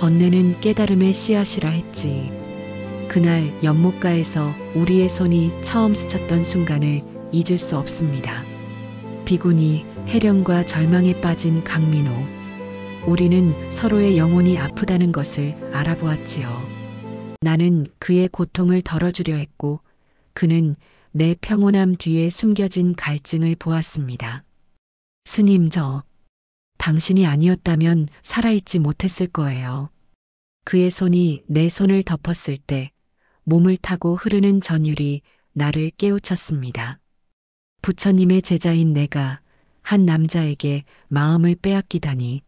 번뇌는 깨달음의 씨앗이라 했지. 그날 연못가에서 우리의 손이 처음 스쳤던 순간을 잊을 수 없습니다. 비구니, 해령과 절망에 빠진 강민호. 우리는 서로의 영혼이 아프다는 것을 알아보았지요. 나는 그의 고통을 덜어주려 했고 그는 내 평온함 뒤에 숨겨진 갈증을 보았습니다. 스님, 당신이 아니었다면 살아있지 못했을 거예요. 그의 손이 내 손을 덮었을 때 몸을 타고 흐르는 전율이 나를 깨우쳤습니다. 부처님의 제자인 내가 한 남자에게 마음을 빼앗기다니.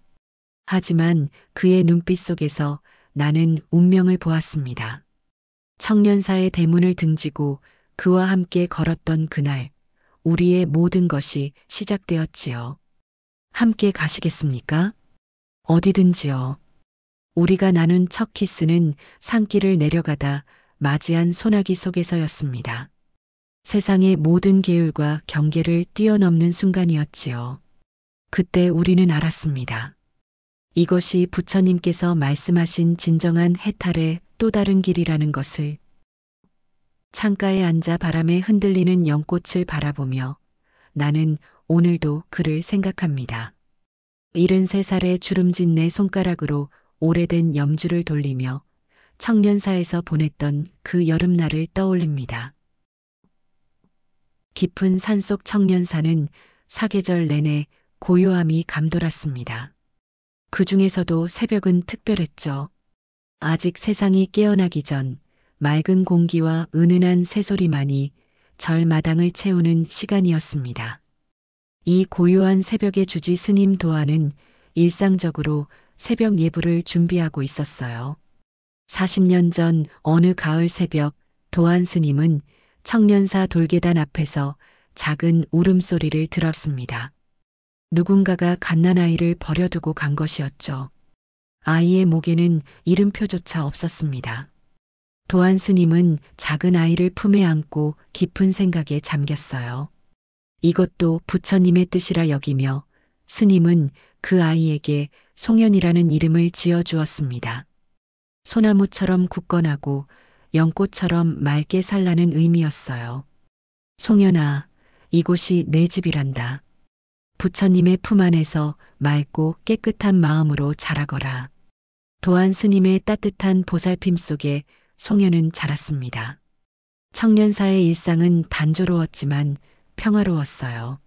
하지만 그의 눈빛 속에서 나는 운명을 보았습니다. 청년사의 대문을 등지고 그와 함께 걸었던 그날, 우리의 모든 것이 시작되었지요. 함께 가시겠습니까? 어디든지요. 우리가 나눈 첫 키스는 산길을 내려가다 맞이한 소나기 속에서였습니다. 세상의 모든 계율과 경계를 뛰어넘는 순간이었지요. 그때 우리는 알았습니다. 이것이 부처님께서 말씀하신 진정한 해탈의 또 다른 길이라는 것을. 창가에 앉아 바람에 흔들리는 연꽃을 바라보며 나는 오늘도 그를 생각합니다. 73살의 주름진 내 손가락으로 오래된 염주를 돌리며 청년사에서 보냈던 그 여름날을 떠올립니다. 깊은 산속 청년사는 사계절 내내 고요함이 감돌았습니다. 그 중에서도 새벽은 특별했죠. 아직 세상이 깨어나기 전 맑은 공기와 은은한 새소리만이 절마당을 채우는 시간이었습니다. 이 고요한 새벽의 주지 스님 도안은 일상적으로 새벽 예불을 준비하고 있었어요. 40년 전 어느 가을 새벽 도안 스님은 청년사 돌계단 앞에서 작은 울음소리를 들었습니다. 누군가가 갓난아이를 버려두고 간 것이었죠. 아이의 목에는 이름표조차 없었습니다. 도안 스님은 작은 아이를 품에 안고 깊은 생각에 잠겼어요. 이것도 부처님의 뜻이라 여기며 스님은 그 아이에게 송현이라는 이름을 지어주었습니다. 소나무처럼 굳건하고 연꽃처럼 맑게 살라는 의미였어요. 송현아, 이곳이 내 집이란다. 부처님의 품 안에서 맑고 깨끗한 마음으로 자라거라. 도안 스님의 따뜻한 보살핌 속에 송현은 자랐습니다. 청년사의 일상은 단조로웠지만 평화로웠어요.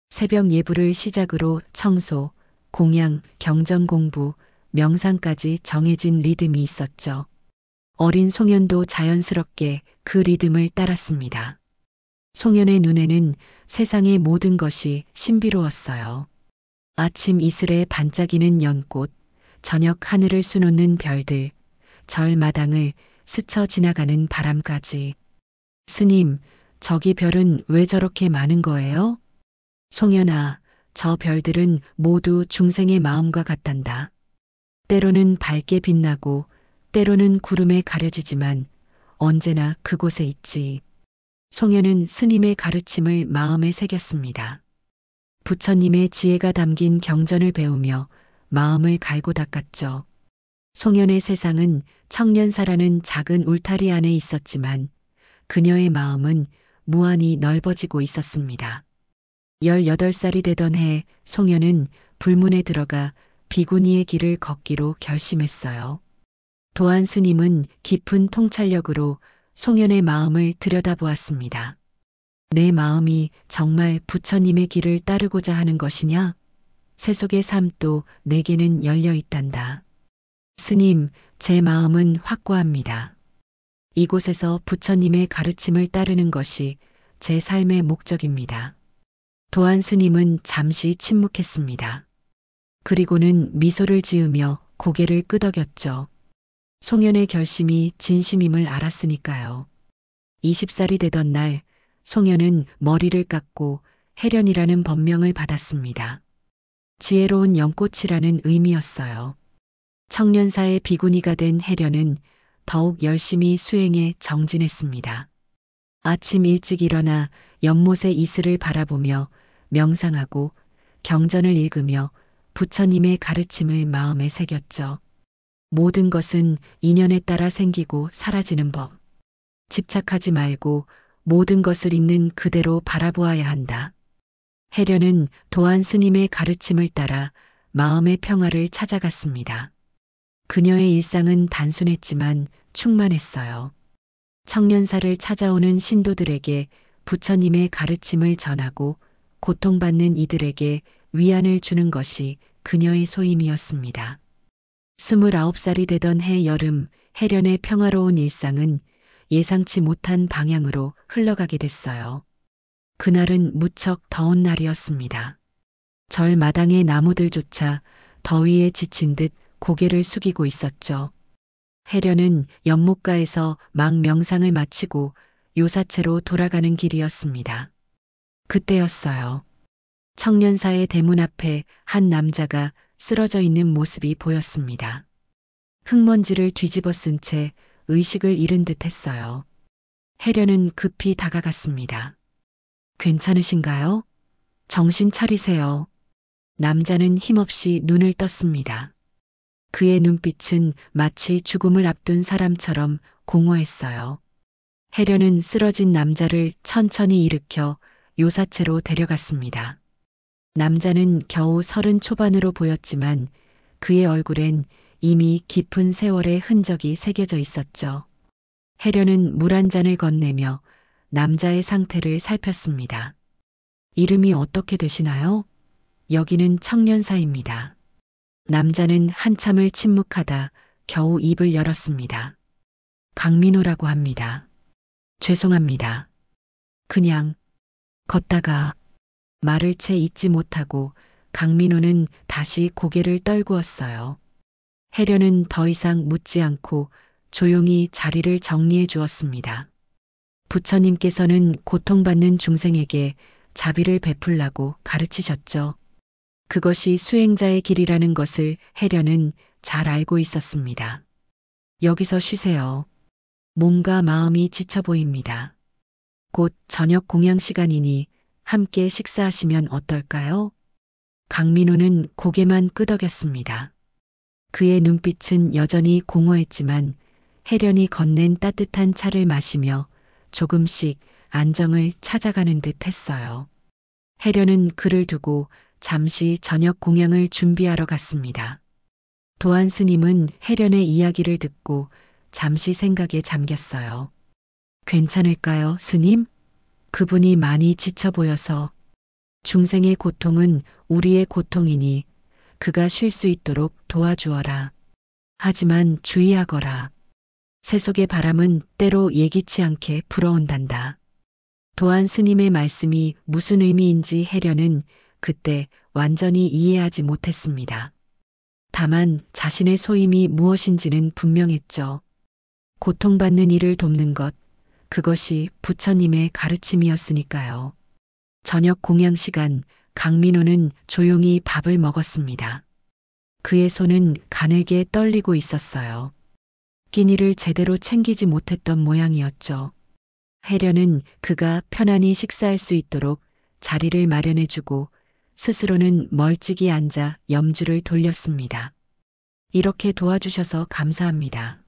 새벽 예불을 시작으로 청소, 공양, 경전 공부, 명상까지 정해진 리듬이 있었죠. 어린 송현도 자연스럽게 그 리듬을 따랐습니다. 송현의 눈에는 세상의 모든 것이 신비로웠어요. 아침 이슬에 반짝이는 연꽃, 저녁 하늘을 수놓는 별들, 절마당을 스쳐 지나가는 바람까지. 스님, 저기 별은 왜 저렇게 많은 거예요? 송현아, 저 별들은 모두 중생의 마음과 같단다. 때로는 밝게 빛나고 때로는 구름에 가려지지만 언제나 그곳에 있지. 송현은 스님의 가르침을 마음에 새겼습니다. 부처님의 지혜가 담긴 경전을 배우며 마음을 갈고 닦았죠. 송현의 세상은 청년사라는 작은 울타리 안에 있었지만 그녀의 마음은 무한히 넓어지고 있었습니다. 18살이 되던 해 송현은 불문에 들어가 비구니의 길을 걷기로 결심했어요. 도안 스님은 깊은 통찰력으로 송현의 마음을 들여다보았습니다. 내 마음이 정말 부처님의 길을 따르고자 하는 것이냐? 세속의 삶도 내게는 열려 있단다. 스님, 제 마음은 확고합니다. 이곳에서 부처님의 가르침을 따르는 것이 제 삶의 목적입니다. 도안 스님은 잠시 침묵했습니다. 그리고는 미소를 지으며 고개를 끄덕였죠. 송현의 결심이 진심임을 알았으니까요. 20살이 되던 날 송현은 머리를 깎고 혜련이라는 법명을 받았습니다. 지혜로운 연꽃이라는 의미였어요. 청년사의 비구니가 된 혜련은 더욱 열심히 수행에 정진했습니다. 아침 일찍 일어나 연못의 이슬을 바라보며 명상하고 경전을 읽으며 부처님의 가르침을 마음에 새겼죠. 모든 것은 인연에 따라 생기고 사라지는 법. 집착하지 말고 모든 것을 있는 그대로 바라보아야 한다. 해련은 도안 스님의 가르침을 따라 마음의 평화를 찾아갔습니다. 그녀의 일상은 단순했지만 충만했어요. 청년사를 찾아오는 신도들에게 부처님의 가르침을 전하고 고통받는 이들에게 위안을 주는 것이 그녀의 소임이었습니다. 29살이 되던 해 여름, 해련의 평화로운 일상은 예상치 못한 방향으로 흘러가게 됐어요. 그날은 무척 더운 날이었습니다. 절 마당의 나무들조차 더위에 지친 듯 고개를 숙이고 있었죠. 해련은 연못가에서 막 명상을 마치고 요사체로 돌아가는 길이었습니다. 그때였어요. 청년사의 대문 앞에 한 남자가 쓰러져 있는 모습이 보였습니다. 흙먼지를 뒤집어 쓴 채 의식을 잃은 듯 했어요. 해련은 급히 다가갔습니다. 괜찮으신가요? 정신 차리세요. 남자는 힘없이 눈을 떴습니다. 그의 눈빛은 마치 죽음을 앞둔 사람처럼 공허했어요. 해련은 쓰러진 남자를 천천히 일으켜 요사체로 데려갔습니다. 남자는 겨우 30 초반으로 보였지만 그의 얼굴엔 이미 깊은 세월의 흔적이 새겨져 있었죠. 해련은 물 한 잔을 건네며 남자의 상태를 살폈습니다. 이름이 어떻게 되시나요? 여기는 청년사입니다. 남자는 한참을 침묵하다 겨우 입을 열었습니다. 강민호라고 합니다. 죄송합니다. 그냥 걷다가 말을 채 잇지 못하고 강민호는 다시 고개를 떨구었어요. 해련은 더 이상 묻지 않고 조용히 자리를 정리해 주었습니다. 부처님께서는 고통받는 중생에게 자비를 베풀라고 가르치셨죠. 그것이 수행자의 길이라는 것을 해련은 잘 알고 있었습니다. 여기서 쉬세요. 몸과 마음이 지쳐 보입니다. 곧 저녁 공양 시간이니 함께 식사하시면 어떨까요? 강민호는 고개만 끄덕였습니다. 그의 눈빛은 여전히 공허했지만 해련이 건넨 따뜻한 차를 마시며 조금씩 안정을 찾아가는 듯 했어요. 해련은 그를 두고 잠시 저녁 공양을 준비하러 갔습니다. 도안 스님은 해련의 이야기를 듣고 잠시 생각에 잠겼어요. 괜찮을까요, 스님? 그분이 많이 지쳐 보여서. 중생의 고통은 우리의 고통이니 그가 쉴 수 있도록 도와주어라. 하지만 주의하거라. 세속의 바람은 때로 예기치 않게 불어온단다. 도안 스님의 말씀이 무슨 의미인지 해련은 그때 완전히 이해하지 못했습니다. 다만 자신의 소임이 무엇인지는 분명했죠. 고통받는 이를 돕는 것, 그것이 부처님의 가르침이었으니까요. 저녁 공양 시간, 강민호는 조용히 밥을 먹었습니다. 그의 손은 가늘게 떨리고 있었어요. 끼니를 제대로 챙기지 못했던 모양이었죠. 해련은 그가 편안히 식사할 수 있도록 자리를 마련해주고 스스로는 멀찍이 앉아 염주를 돌렸습니다. 이렇게 도와주셔서 감사합니다.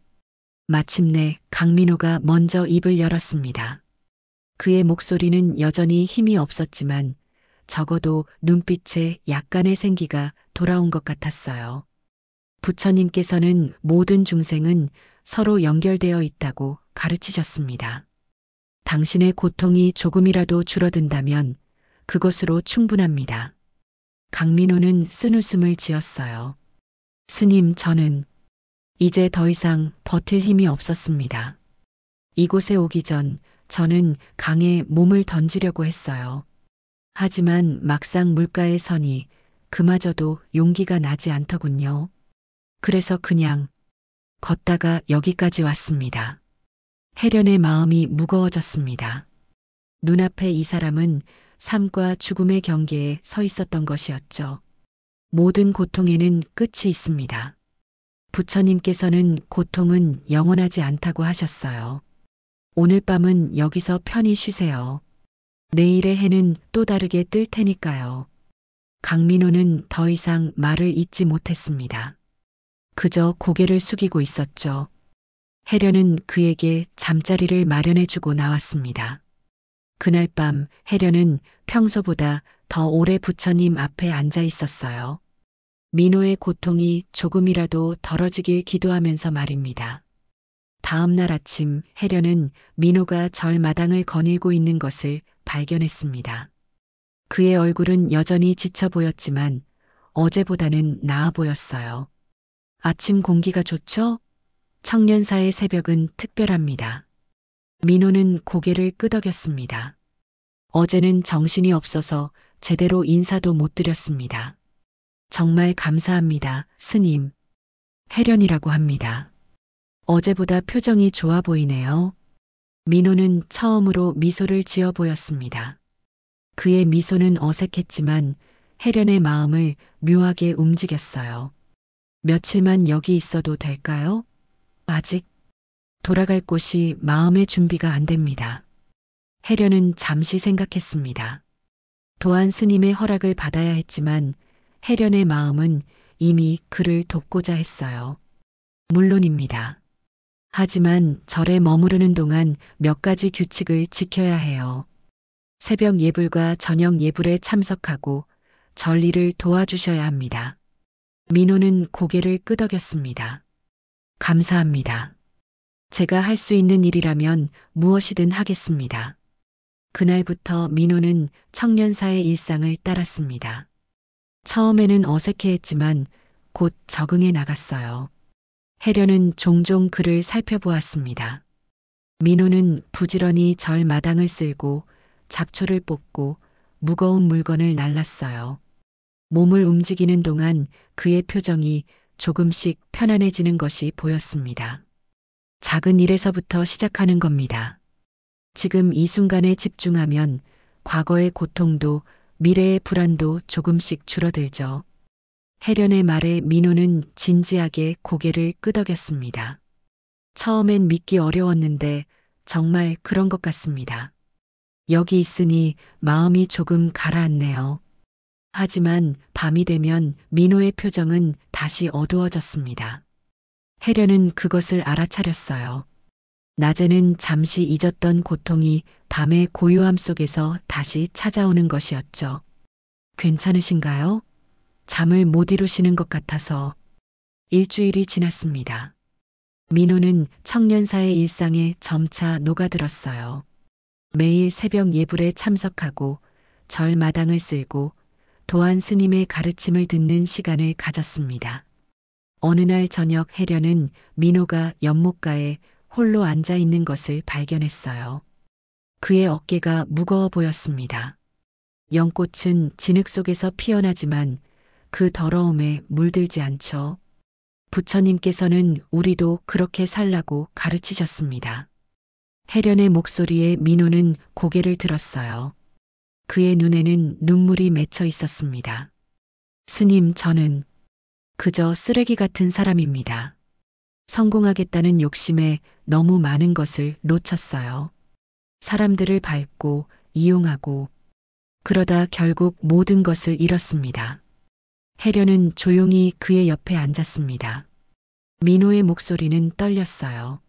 마침내 강민호가 먼저 입을 열었습니다. 그의 목소리는 여전히 힘이 없었지만 적어도 눈빛에 약간의 생기가 돌아온 것 같았어요. 부처님께서는 모든 중생은 서로 연결되어 있다고 가르치셨습니다. 당신의 고통이 조금이라도 줄어든다면 그것으로 충분합니다. 강민호는 쓴웃음을 지었어요. 스님, 저는 이제 더 이상 버틸 힘이 없었습니다. 이곳에 오기 전 저는 강에 몸을 던지려고 했어요. 하지만 막상 물가에 서니 그마저도 용기가 나지 않더군요. 그래서 그냥 걷다가 여기까지 왔습니다. 해련의 마음이 무거워졌습니다. 눈앞에 이 사람은 삶과 죽음의 경계에 서 있었던 것이었죠. 모든 고통에는 끝이 있습니다. 부처님께서는 고통은 영원하지 않다고 하셨어요. 오늘 밤은 여기서 편히 쉬세요. 내일의 해는 또 다르게 뜰 테니까요. 강민호는 더 이상 말을 잇지 못했습니다. 그저 고개를 숙이고 있었죠. 혜련은 그에게 잠자리를 마련해주고 나왔습니다. 그날 밤 혜련은 평소보다 더 오래 부처님 앞에 앉아 있었어요. 민호의 고통이 조금이라도 덜어지길 기도하면서 말입니다. 다음 날 아침 혜련은 민호가 절마당을 거닐고 있는 것을 발견했습니다. 그의 얼굴은 여전히 지쳐 보였지만 어제보다는 나아 보였어요. 아침 공기가 좋죠? 청년사의 새벽은 특별합니다. 민호는 고개를 끄덕였습니다. 어제는 정신이 없어서 제대로 인사도 못 드렸습니다. 정말 감사합니다, 스님. 혜련이라고 합니다. 어제보다 표정이 좋아 보이네요. 민호는 처음으로 미소를 지어 보였습니다. 그의 미소는 어색했지만 혜련의 마음을 묘하게 움직였어요. 며칠만 여기 있어도 될까요? 아직 돌아갈 곳이 마음의 준비가 안 됩니다. 혜련은 잠시 생각했습니다. 도안 스님의 허락을 받아야 했지만 혜련의 마음은 이미 그를 돕고자 했어요. 물론입니다. 하지만 절에 머무르는 동안 몇 가지 규칙을 지켜야 해요. 새벽 예불과 저녁 예불에 참석하고 절일을 도와주셔야 합니다. 민호는 고개를 끄덕였습니다. 감사합니다. 제가 할 수 있는 일이라면 무엇이든 하겠습니다. 그날부터 민호는 청년사의 일상을 따랐습니다. 처음에는 어색해했지만 곧 적응해 나갔어요. 혜련은 종종 그를 살펴보았습니다. 민호는 부지런히 절 마당을 쓸고 잡초를 뽑고 무거운 물건을 날랐어요. 몸을 움직이는 동안 그의 표정이 조금씩 편안해지는 것이 보였습니다. 작은 일에서부터 시작하는 겁니다. 지금 이 순간에 집중하면 과거의 고통도 미래의 불안도 조금씩 줄어들죠. 혜련의 말에 민호는 진지하게 고개를 끄덕였습니다. 처음엔 믿기 어려웠는데 정말 그런 것 같습니다. 여기 있으니 마음이 조금 가라앉네요. 하지만 밤이 되면 민호의 표정은 다시 어두워졌습니다. 혜련은 그것을 알아차렸어요. 낮에는 잠시 잊었던 고통이 밤의 고요함 속에서 다시 찾아오는 것이었죠. 괜찮으신가요? 잠을 못 이루시는 것 같아서. 일주일이 지났습니다. 민호는 청년사의 일상에 점차 녹아들었어요. 매일 새벽 예불에 참석하고 절 마당을 쓸고 도안 스님의 가르침을 듣는 시간을 가졌습니다. 어느 날 저녁 혜련은 민호가 연못가에 홀로 앉아 있는 것을 발견했어요. 그의 어깨가 무거워 보였습니다. 연꽃은 진흙 속에서 피어나지만 그 더러움에 물들지 않죠. 부처님께서는 우리도 그렇게 살라고 가르치셨습니다. 혜련의 목소리에 민호는 고개를 들었어요. 그의 눈에는 눈물이 맺혀 있었습니다. 스님, 저는 그저 쓰레기 같은 사람입니다. 성공하겠다는 욕심에 너무 많은 것을 놓쳤어요. 사람들을 밟고 이용하고 그러다 결국 모든 것을 잃었습니다. 혜련은 조용히 그의 옆에 앉았습니다. 민호의 목소리는 떨렸어요.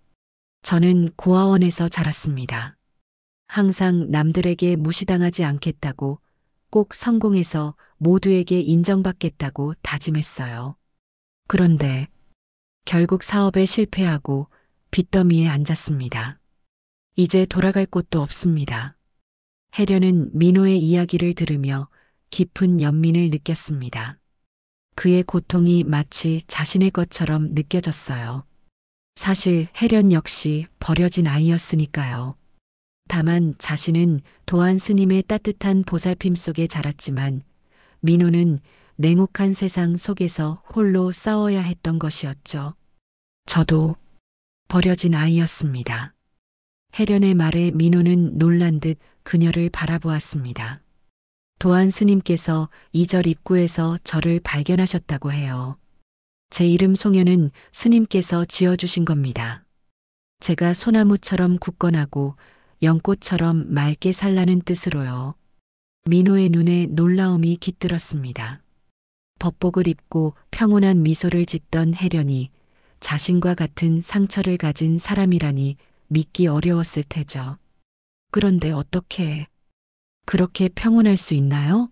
저는 고아원에서 자랐습니다. 항상 남들에게 무시당하지 않겠다고, 꼭 성공해서 모두에게 인정받겠다고 다짐했어요. 그런데 결국 사업에 실패하고 빚더미에 앉았습니다. 이제 돌아갈 곳도 없습니다. 혜련은 민호의 이야기를 들으며 깊은 연민을 느꼈습니다. 그의 고통이 마치 자신의 것처럼 느껴졌어요. 사실 혜련 역시 버려진 아이였으니까요. 다만 자신은 도안 스님의 따뜻한 보살핌 속에 자랐지만 민호는 냉혹한 세상 속에서 홀로 싸워야 했던 것이었죠. 저도 버려진 아이였습니다. 혜련의 말에 민호는 놀란 듯 그녀를 바라보았습니다. 도안 스님께서 이 절 입구에서 저를 발견하셨다고 해요. 제 이름 송현은 스님께서 지어주신 겁니다. 제가 소나무처럼 굳건하고 연꽃처럼 맑게 살라는 뜻으로요. 민호의 눈에 놀라움이 깃들었습니다. 법복을 입고 평온한 미소를 짓던 혜련이 자신과 같은 상처를 가진 사람이라니 믿기 어려웠을 테죠. 그런데 어떻게 그렇게 평온할 수 있나요?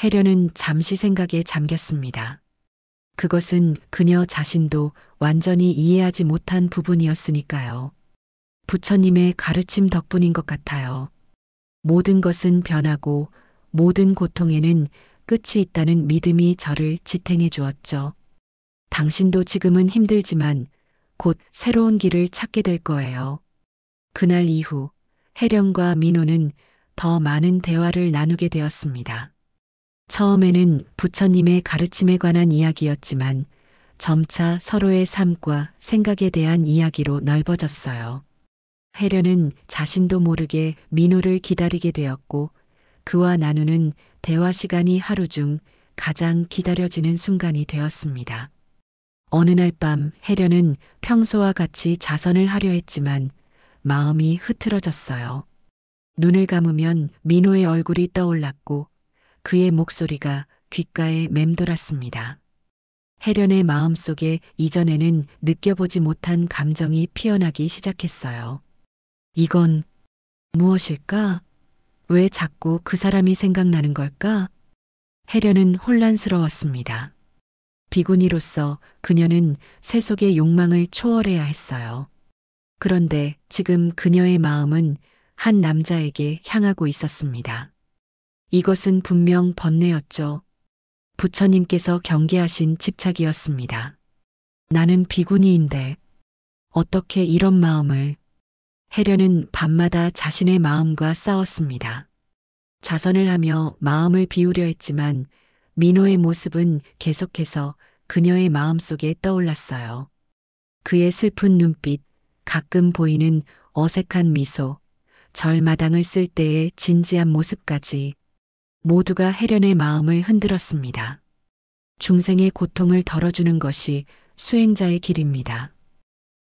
혜련은 잠시 생각에 잠겼습니다. 그것은 그녀 자신도 완전히 이해하지 못한 부분이었으니까요. 부처님의 가르침 덕분인 것 같아요. 모든 것은 변하고 모든 고통에는 끝이 있다는 믿음이 저를 지탱해 주었죠. 당신도 지금은 힘들지만 곧 새로운 길을 찾게 될 거예요. 그날 이후 혜령과 민호는 더 많은 대화를 나누게 되었습니다. 처음에는 부처님의 가르침에 관한 이야기였지만 점차 서로의 삶과 생각에 대한 이야기로 넓어졌어요. 혜련은 자신도 모르게 민호를 기다리게 되었고 그와 나누는 대화 시간이 하루 중 가장 기다려지는 순간이 되었습니다. 어느 날 밤 혜련은 평소와 같이 자선을 하려 했지만 마음이 흐트러졌어요. 눈을 감으면 민호의 얼굴이 떠올랐고 그의 목소리가 귓가에 맴돌았습니다. 혜련의 마음속에 이전에는 느껴보지 못한 감정이 피어나기 시작했어요. 이건 무엇일까? 왜 자꾸 그 사람이 생각나는 걸까? 혜련은 혼란스러웠습니다. 비구니로서 그녀는 세속의 욕망을 초월해야 했어요. 그런데 지금 그녀의 마음은 한 남자에게 향하고 있었습니다. 이것은 분명 번뇌였죠. 부처님께서 경계하신 집착이었습니다. 나는 비구니인데 어떻게 이런 마음을. 혜련은 밤마다 자신의 마음과 싸웠습니다. 자선을 하며 마음을 비우려 했지만 민호의 모습은 계속해서 그녀의 마음속에 떠올랐어요. 그의 슬픈 눈빛, 가끔 보이는 어색한 미소, 절마당을 쓸 때의 진지한 모습까지 모두가 혜련의 마음을 흔들었습니다. 중생의 고통을 덜어주는 것이 수행자의 길입니다.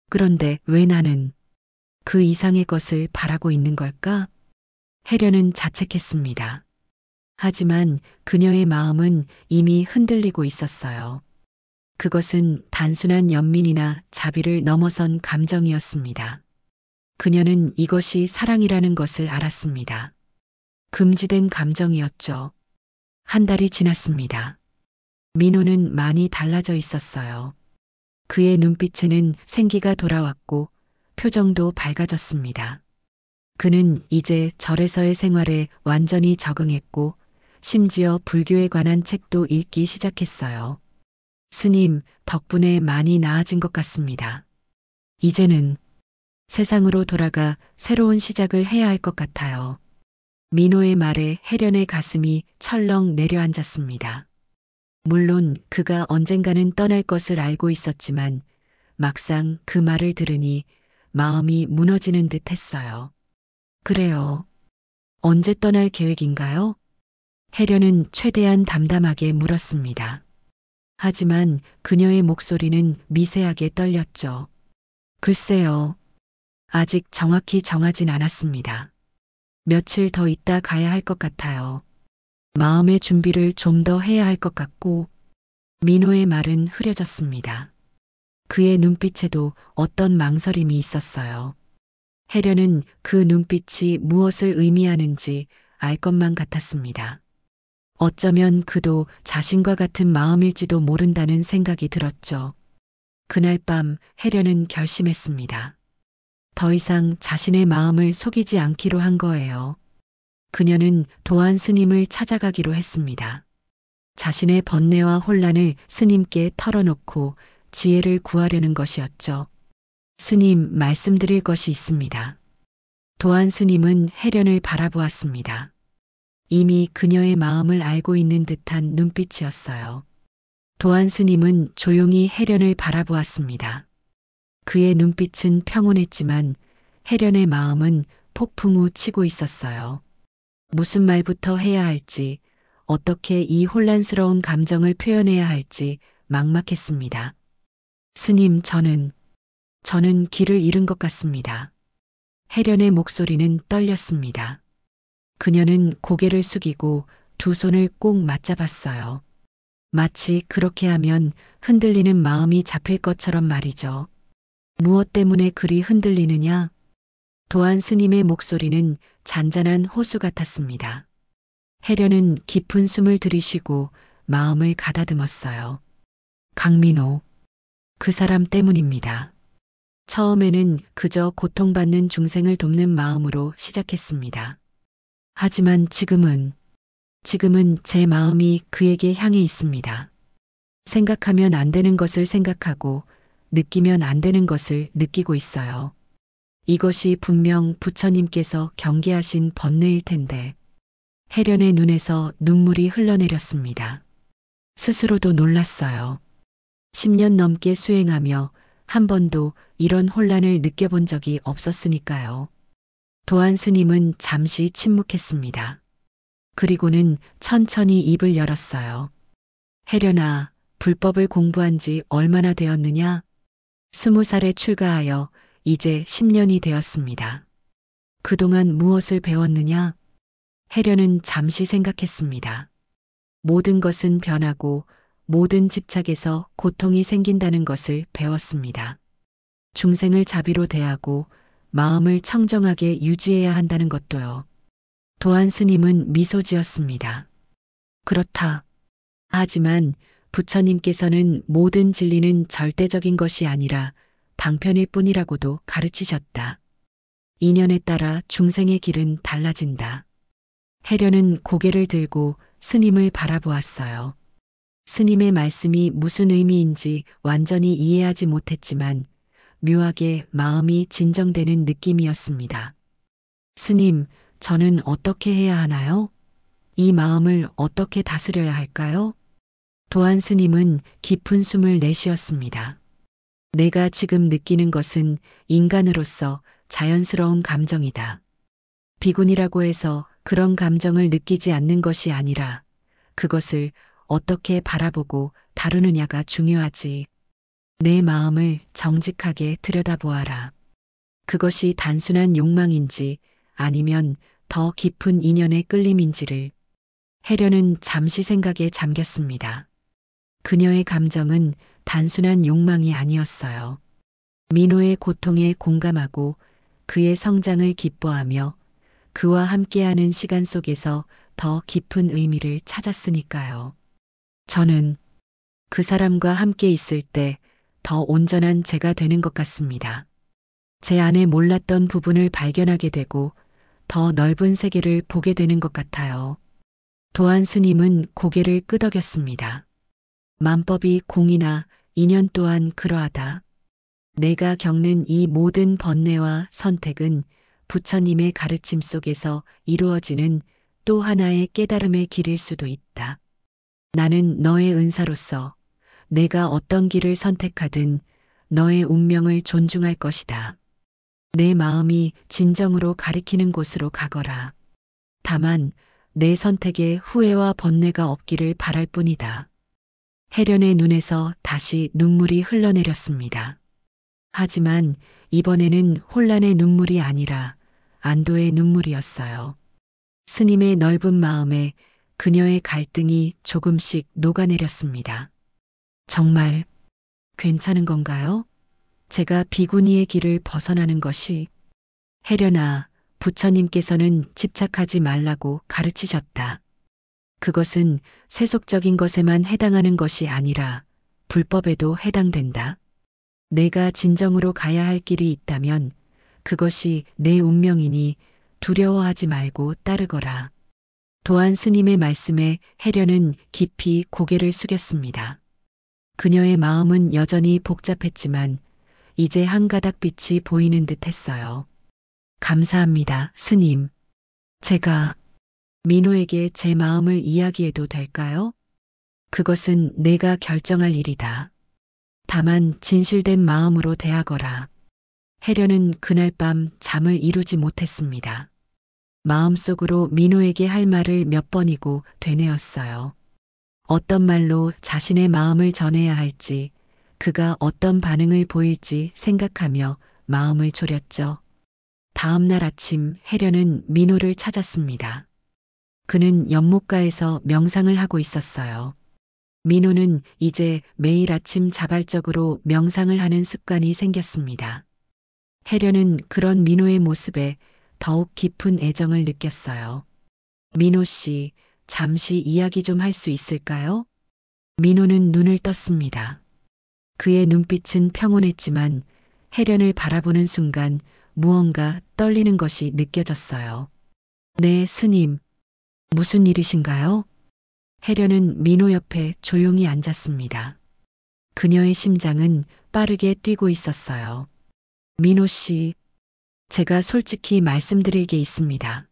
그런데 왜 나는 그 이상의 것을 바라고 있는 걸까? 혜련은 자책했습니다. 하지만 그녀의 마음은 이미 흔들리고 있었어요. 그것은 단순한 연민이나 자비를 넘어선 감정이었습니다. 그녀는 이것이 사랑이라는 것을 알았습니다. 금지된 감정이었죠. 한 달이 지났습니다. 민호는 많이 달라져 있었어요. 그의 눈빛에는 생기가 돌아왔고 표정도 밝아졌습니다. 그는 이제 절에서의 생활에 완전히 적응했고 심지어 불교에 관한 책도 읽기 시작했어요. 스님 덕분에 많이 나아진 것 같습니다. 이제는 세상으로 돌아가 새로운 시작을 해야 할 것 같아요. 민호의 말에 혜련의 가슴이 철렁 내려앉았습니다. 물론 그가 언젠가는 떠날 것을 알고 있었지만 막상 그 말을 들으니 마음이 무너지는 듯 했어요. 그래요. 언제 떠날 계획인가요? 혜련은 최대한 담담하게 물었습니다. 하지만 그녀의 목소리는 미세하게 떨렸죠. 글쎄요. 아직 정확히 정하진 않았습니다. 며칠 더 있다 가야 할 것 같아요. 마음의 준비를 좀 더 해야 할 것 같고, 민호의 말은 흐려졌습니다. 그의 눈빛에도 어떤 망설임이 있었어요. 혜련은 그 눈빛이 무엇을 의미하는지 알 것만 같았습니다. 어쩌면 그도 자신과 같은 마음일지도 모른다는 생각이 들었죠. 그날 밤 혜련은 결심했습니다. 더 이상 자신의 마음을 속이지 않기로 한 거예요. 그녀는 도안 스님을 찾아가기로 했습니다. 자신의 번뇌와 혼란을 스님께 털어놓고 지혜를 구하려는 것이었죠. 스님, 말씀드릴 것이 있습니다. 도안 스님은 혜련을 바라보았습니다. 이미 그녀의 마음을 알고 있는 듯한 눈빛이었어요. 도안 스님은 조용히 혜련을 바라보았습니다. 그의 눈빛은 평온했지만 혜련의 마음은 폭풍우 치고 있었어요. 무슨 말부터 해야 할지, 어떻게 이 혼란스러운 감정을 표현해야 할지 막막했습니다. 스님, 저는 길을 잃은 것 같습니다. 혜련의 목소리는 떨렸습니다. 그녀는 고개를 숙이고 두 손을 꼭 맞잡았어요. 마치 그렇게 하면 흔들리는 마음이 잡힐 것처럼 말이죠. 무엇 때문에 그리 흔들리느냐? 도안 스님의 목소리는 잔잔한 호수 같았습니다. 혜련은 깊은 숨을 들이쉬고 마음을 가다듬었어요. 강민호. 그 사람 때문입니다. 처음에는 그저 고통받는 중생을 돕는 마음으로 시작했습니다. 하지만 지금은 제 마음이 그에게 향해 있습니다. 생각하면 안 되는 것을 생각하고 느끼면 안 되는 것을 느끼고 있어요. 이것이 분명 부처님께서 경계하신 번뇌일 텐데. 혜련의 눈에서 눈물이 흘러내렸습니다. 스스로도 놀랐어요. 10년 넘게 수행하며 한 번도 이런 혼란을 느껴본 적이 없었으니까요. 도안 스님은 잠시 침묵했습니다. 그리고는 천천히 입을 열었어요. 혜련아, 불법을 공부한 지 얼마나 되었느냐? 20살에 출가하여 이제 10년이 되었습니다. 그동안 무엇을 배웠느냐? 혜련은 잠시 생각했습니다. 모든 것은 변하고 모든 집착에서 고통이 생긴다는 것을 배웠습니다. 중생을 자비로 대하고 마음을 청정하게 유지해야 한다는 것도요. 도안 스님은 미소 지었습니다. 그렇다. 하지만 부처님께서는 모든 진리는 절대적인 것이 아니라 방편일 뿐이라고도 가르치셨다. 인연에 따라 중생의 길은 달라진다. 혜련은 고개를 들고 스님을 바라보았어요. 스님의 말씀이 무슨 의미인지 완전히 이해하지 못했지만 묘하게 마음이 진정되는 느낌이었습니다. 스님, 저는 어떻게 해야 하나요? 이 마음을 어떻게 다스려야 할까요? 도안 스님은 깊은 숨을 내쉬었습니다. 내가 지금 느끼는 것은 인간으로서 자연스러운 감정이다. 비군이라고 해서 그런 감정을 느끼지 않는 것이 아니라 그것을 어떻게 바라보고 다루느냐가 중요하지. 내 마음을 정직하게 들여다보아라. 그것이 단순한 욕망인지 아니면 더 깊은 인연의 끌림인지를. 혜련은 잠시 생각에 잠겼습니다. 그녀의 감정은 단순한 욕망이 아니었어요. 민호의 고통에 공감하고 그의 성장을 기뻐하며 그와 함께하는 시간 속에서 더 깊은 의미를 찾았으니까요. 저는 그 사람과 함께 있을 때 더 온전한 제가 되는 것 같습니다. 제 안에 몰랐던 부분을 발견하게 되고 더 넓은 세계를 보게 되는 것 같아요. 도안 스님은 고개를 끄덕였습니다. 만법이 공이나 인연 또한 그러하다. 내가 겪는 이 모든 번뇌와 선택은 부처님의 가르침 속에서 이루어지는 또 하나의 깨달음의 길일 수도 있다. 나는 너의 은사로서 내가 어떤 길을 선택하든 너의 운명을 존중할 것이다. 내 마음이 진정으로 가리키는 곳으로 가거라. 다만 내 선택에 후회와 번뇌가 없기를 바랄 뿐이다. 혜련의 눈에서 다시 눈물이 흘러내렸습니다. 하지만 이번에는 혼란의 눈물이 아니라 안도의 눈물이었어요. 스님의 넓은 마음에 그녀의 갈등이 조금씩 녹아내렸습니다. 정말 괜찮은 건가요? 제가 비구니의 길을 벗어나는 것이. 혜련아, 부처님께서는 집착하지 말라고 가르치셨다. 그것은 세속적인 것에만 해당하는 것이 아니라 불법에도 해당된다. 내가 진정으로 가야 할 길이 있다면 그것이 내 운명이니 두려워하지 말고 따르거라. 도안 스님의 말씀에 혜련은 깊이 고개를 숙였습니다. 그녀의 마음은 여전히 복잡했지만 이제 한 가닥 빛이 보이는 듯 했어요. 감사합니다, 스님. 제가 민호에게 제 마음을 이야기해도 될까요? 그것은 내가 결정할 일이다. 다만 진실된 마음으로 대하거라. 혜련은 그날 밤 잠을 이루지 못했습니다. 마음속으로 민호에게 할 말을 몇 번이고 되뇌었어요. 어떤 말로 자신의 마음을 전해야 할지, 그가 어떤 반응을 보일지 생각하며 마음을 졸였죠. 다음 날 아침 혜련은 민호를 찾았습니다. 그는 연못가에서 명상을 하고 있었어요. 민호는 이제 매일 아침 자발적으로 명상을 하는 습관이 생겼습니다. 혜련은 그런 민호의 모습에 더욱 깊은 애정을 느꼈어요. 민호 씨, 잠시 이야기 좀 할 수 있을까요? 민호는 눈을 떴습니다. 그의 눈빛은 평온했지만 혜련을 바라보는 순간 무언가 떨리는 것이 느껴졌어요. 네, 스님. 무슨 일이신가요? 혜련은 민호 옆에 조용히 앉았습니다. 그녀의 심장은 빠르게 뛰고 있었어요. 민호 씨, 제가 솔직히 말씀드릴 게 있습니다.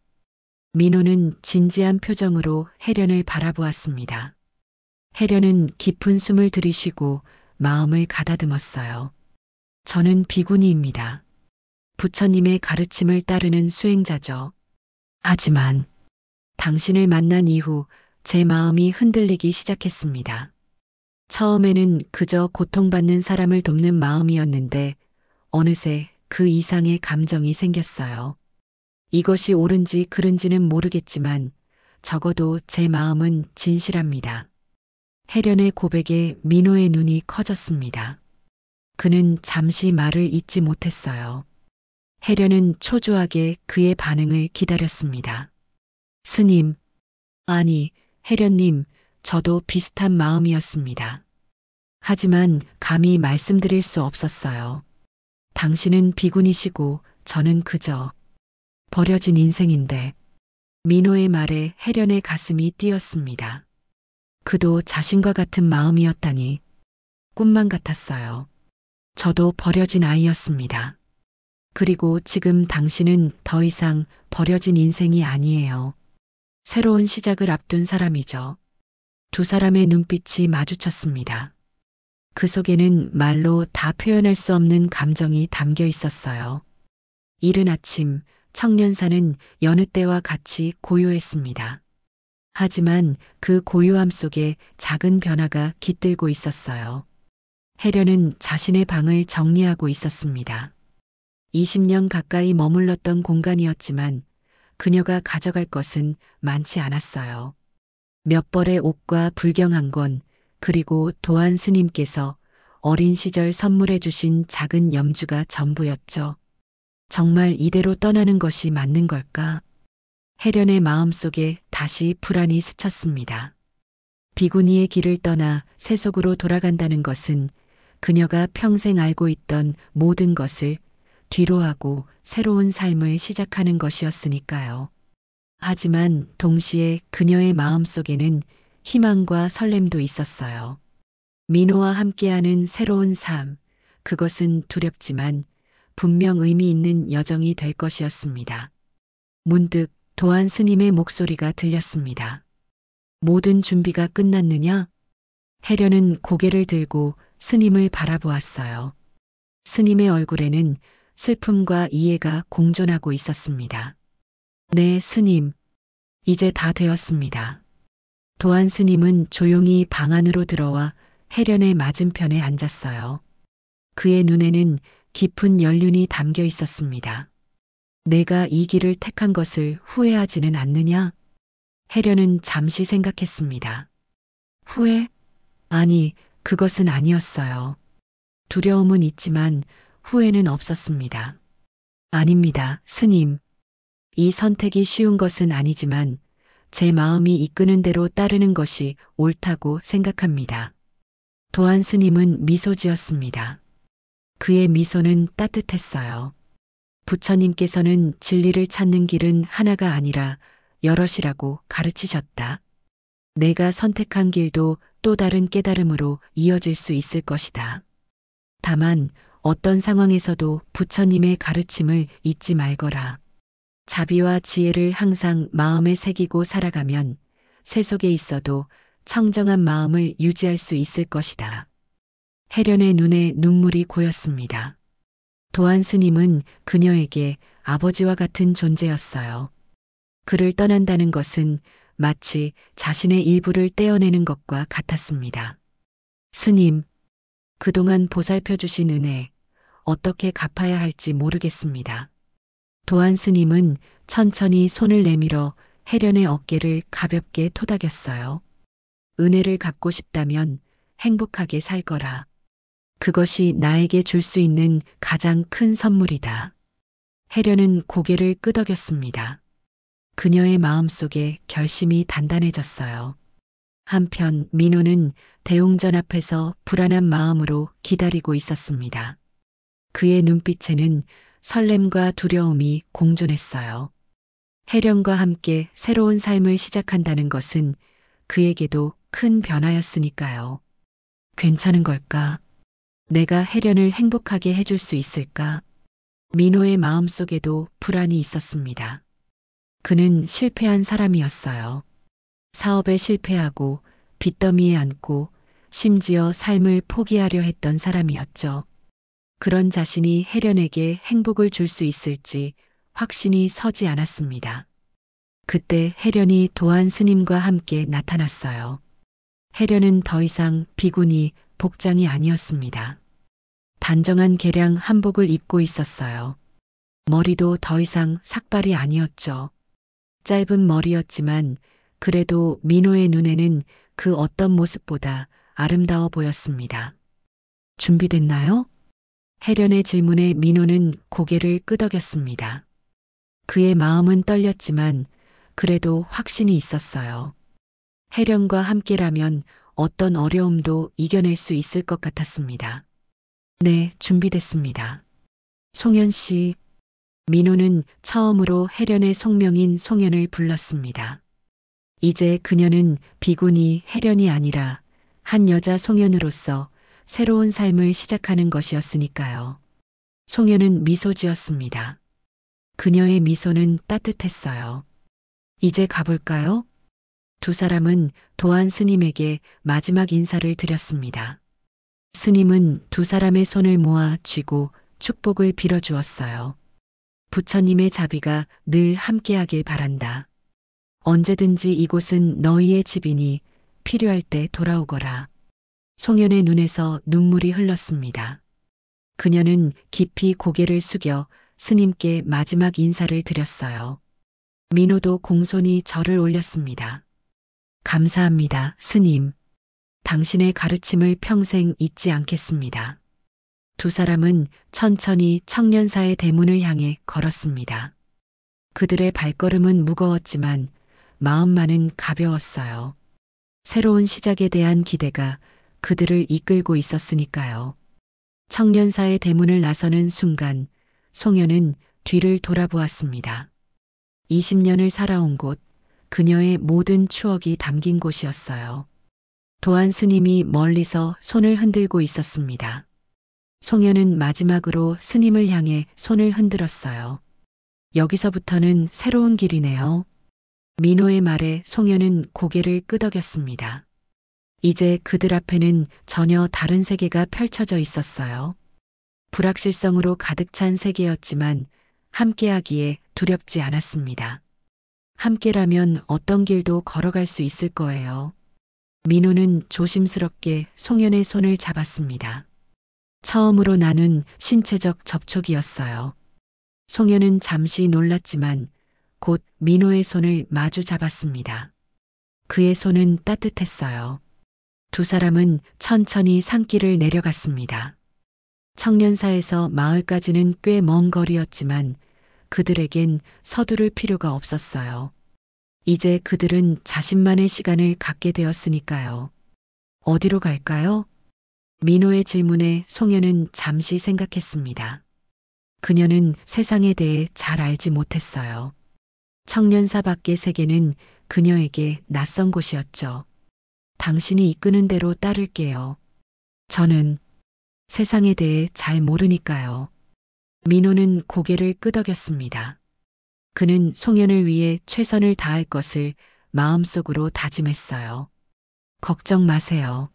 민호는 진지한 표정으로 혜련을 바라보았습니다. 혜련은 깊은 숨을 들이쉬고 마음을 가다듬었어요. 저는 비구니입니다. 부처님의 가르침을 따르는 수행자죠. 하지만 당신을 만난 이후 제 마음이 흔들리기 시작했습니다. 처음에는 그저 고통받는 사람을 돕는 마음이었는데 어느새 그 이상의 감정이 생겼어요. 이것이 옳은지 그른지는 모르겠지만 적어도 제 마음은 진실합니다. 혜련의 고백에 민호의 눈이 커졌습니다. 그는 잠시 말을 잇지 못했어요. 혜련은 초조하게 그의 반응을 기다렸습니다. 스님, 아니, 혜련님, 저도 비슷한 마음이었습니다. 하지만 감히 말씀드릴 수 없었어요. 당신은 비군이시고 저는 그저 버려진 인생인데. 민호의 말에 혜련의 가슴이 뛰었습니다. 그도 자신과 같은 마음이었다니 꿈만 같았어요. 저도 버려진 아이였습니다. 그리고 지금 당신은 더 이상 버려진 인생이 아니에요. 새로운 시작을 앞둔 사람이죠. 두 사람의 눈빛이 마주쳤습니다. 그 속에는 말로 다 표현할 수 없는 감정이 담겨 있었어요. 이른 아침, 청년사는 여느 때와 같이 고요했습니다. 하지만 그 고요함 속에 작은 변화가 깃들고 있었어요. 혜련은 자신의 방을 정리하고 있었습니다. 20년 가까이 머물렀던 공간이었지만 그녀가 가져갈 것은 많지 않았어요. 몇 벌의 옷과 불경한 권, 그리고 도안 스님께서 어린 시절 선물해 주신 작은 염주가 전부였죠. 정말 이대로 떠나는 것이 맞는 걸까? 혜련의 마음속에 다시 불안이 스쳤습니다. 비구니의 길을 떠나 세속으로 돌아간다는 것은 그녀가 평생 알고 있던 모든 것을 뒤로하고 새로운 삶을 시작하는 것이었으니까요. 하지만 동시에 그녀의 마음속에는 희망과 설렘도 있었어요. 민호와 함께하는 새로운 삶, 그것은 두렵지만 분명 의미 있는 여정이 될 것이었습니다. 문득 도안 스님의 목소리가 들렸습니다. 모든 준비가 끝났느냐? 혜련은 고개를 들고 스님을 바라보았어요. 스님의 얼굴에는 슬픔과 이해가 공존하고 있었습니다. 네, 스님. 이제 다 되었습니다. 도안 스님은 조용히 방 안으로 들어와 혜련의 맞은편에 앉았어요. 그의 눈에는 깊은 연륜이 담겨 있었습니다. 내가 이 길을 택한 것을 후회하지는 않느냐? 혜련은 잠시 생각했습니다. 후회? 아니, 그것은 아니었어요. 두려움은 있지만 후회는 없었습니다. 아닙니다, 스님. 이 선택이 쉬운 것은 아니지만 제 마음이 이끄는 대로 따르는 것이 옳다고 생각합니다. 도안 스님은 미소 지었습니다. 그의 미소는 따뜻했어요. 부처님께서는 진리를 찾는 길은 하나가 아니라 여럿이라고 가르치셨다. 내가 선택한 길도 또 다른 깨달음으로 이어질 수 있을 것이다. 다만 어떤 상황에서도 부처님의 가르침을 잊지 말거라. 자비와 지혜를 항상 마음에 새기고 살아가면 세속에 있어도 청정한 마음을 유지할 수 있을 것이다. 혜련의 눈에 눈물이 고였습니다. 도안 스님은 그녀에게 아버지와 같은 존재였어요. 그를 떠난다는 것은 마치 자신의 일부를 떼어내는 것과 같았습니다. 스님, 그동안 보살펴 주신 은혜, 어떻게 갚아야 할지 모르겠습니다. 도안 스님은 천천히 손을 내밀어 혜련의 어깨를 가볍게 토닥였어요. 은혜를 갚고 싶다면 행복하게 살 거라. 그것이 나에게 줄 수 있는 가장 큰 선물이다. 혜련은 고개를 끄덕였습니다. 그녀의 마음속에 결심이 단단해졌어요. 한편 민호는 대웅전 앞에서 불안한 마음으로 기다리고 있었습니다. 그의 눈빛에는 설렘과 두려움이 공존했어요. 혜련과 함께 새로운 삶을 시작한다는 것은 그에게도 큰 변화였으니까요. 괜찮은 걸까? 내가 혜련을 행복하게 해줄 수 있을까? 민호의 마음속에도 불안이 있었습니다. 그는 실패한 사람이었어요. 사업에 실패하고 빚더미에 앉고 심지어 삶을 포기하려 했던 사람이었죠. 그런 자신이 혜련에게 행복을 줄 수 있을지 확신이 서지 않았습니다. 그때 혜련이 도안 스님과 함께 나타났어요. 혜련은 더 이상 비구니 복장이 아니었습니다. 단정한 개량 한복을 입고 있었어요. 머리도 더 이상 삭발이 아니었죠. 짧은 머리였지만 그래도 민호의 눈에는 그 어떤 모습보다 아름다워 보였습니다. 준비됐나요? 혜련의 질문에 민호는 고개를 끄덕였습니다. 그의 마음은 떨렸지만 그래도 확신이 있었어요. 혜련과 함께라면 어떤 어려움도 이겨낼 수 있을 것 같았습니다. 네, 준비됐습니다. 송현 씨. 민호는 처음으로 혜련의 속명인 송현을 불렀습니다. 이제 그녀는 비구니 혜련이 아니라 한 여자 송현으로서 새로운 삶을 시작하는 것이었으니까요. 송현은 미소 지었습니다. 그녀의 미소는 따뜻했어요. 이제 가볼까요? 두 사람은 도안 스님에게 마지막 인사를 드렸습니다. 스님은 두 사람의 손을 모아 쥐고 축복을 빌어주었어요. 부처님의 자비가 늘 함께하길 바란다. 언제든지 이곳은 너희의 집이니 필요할 때 돌아오거라. 송현의 눈에서 눈물이 흘렀습니다. 그녀는 깊이 고개를 숙여 스님께 마지막 인사를 드렸어요. 민호도 공손히 절을 올렸습니다. 감사합니다, 스님. 당신의 가르침을 평생 잊지 않겠습니다. 두 사람은 천천히 청년사의 대문을 향해 걸었습니다. 그들의 발걸음은 무거웠지만 마음만은 가벼웠어요. 새로운 시작에 대한 기대가 그들을 이끌고 있었으니까요. 청년사의 대문을 나서는 순간 송현은 뒤를 돌아보았습니다. 20년을 살아온 곳, 그녀의 모든 추억이 담긴 곳이었어요. 도안 스님이 멀리서 손을 흔들고 있었습니다. 송현은 마지막으로 스님을 향해 손을 흔들었어요. 여기서부터는 새로운 길이네요. 민호의 말에 송현은 고개를 끄덕였습니다. 이제 그들 앞에는 전혀 다른 세계가 펼쳐져 있었어요. 불확실성으로 가득 찬 세계였지만 함께하기에 두렵지 않았습니다. 함께라면 어떤 길도 걸어갈 수 있을 거예요. 민호는 조심스럽게 송현의 손을 잡았습니다. 처음으로 나눈 신체적 접촉이었어요. 송현은 잠시 놀랐지만 곧 민호의 손을 마주 잡았습니다. 그의 손은 따뜻했어요. 두 사람은 천천히 산길을 내려갔습니다. 청년사에서 마을까지는 꽤 먼 거리였지만 그들에겐 서두를 필요가 없었어요. 이제 그들은 자신만의 시간을 갖게 되었으니까요. 어디로 갈까요? 민호의 질문에 송현은 잠시 생각했습니다. 그녀는 세상에 대해 잘 알지 못했어요. 청년사 밖의 세계는 그녀에게 낯선 곳이었죠. 당신이 이끄는 대로 따를게요. 저는 세상에 대해 잘 모르니까요. 민호는 고개를 끄덕였습니다. 그는 송현을 위해 최선을 다할 것을 마음속으로 다짐했어요. 걱정 마세요.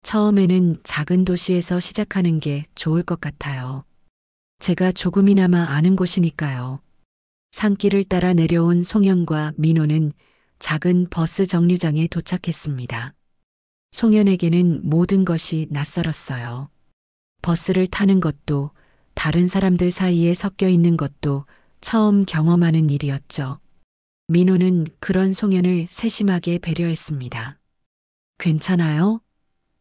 처음에는 작은 도시에서 시작하는 게 좋을 것 같아요. 제가 조금이나마 아는 곳이니까요. 산길을 따라 내려온 송현과 민호는 작은 버스 정류장에 도착했습니다. 송현에게는 모든 것이 낯설었어요. 버스를 타는 것도 다른 사람들 사이에 섞여 있는 것도 처음 경험하는 일이었죠. 민호는 그런 송현을 세심하게 배려했습니다. 괜찮아요?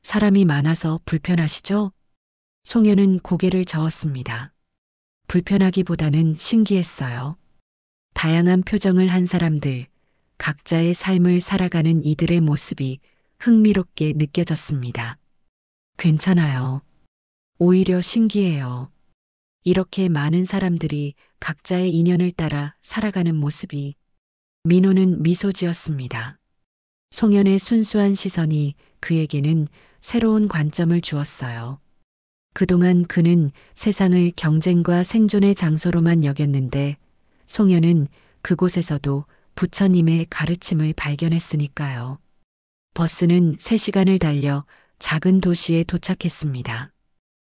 사람이 많아서 불편하시죠? 송현은 고개를 저었습니다. 불편하기보다는 신기했어요. 다양한 표정을 한 사람들, 각자의 삶을 살아가는 이들의 모습이 흥미롭게 느껴졌습니다. 괜찮아요. 오히려 신기해요. 이렇게 많은 사람들이 각자의 인연을 따라 살아가는 모습이. 민호는 미소 지었습니다. 송현의 순수한 시선이 그에게는 새로운 관점을 주었어요. 그동안 그는 세상을 경쟁과 생존의 장소로만 여겼는데 송현은 그곳에서도 부처님의 가르침을 발견했으니까요. 버스는 3시간을 달려 작은 도시에 도착했습니다.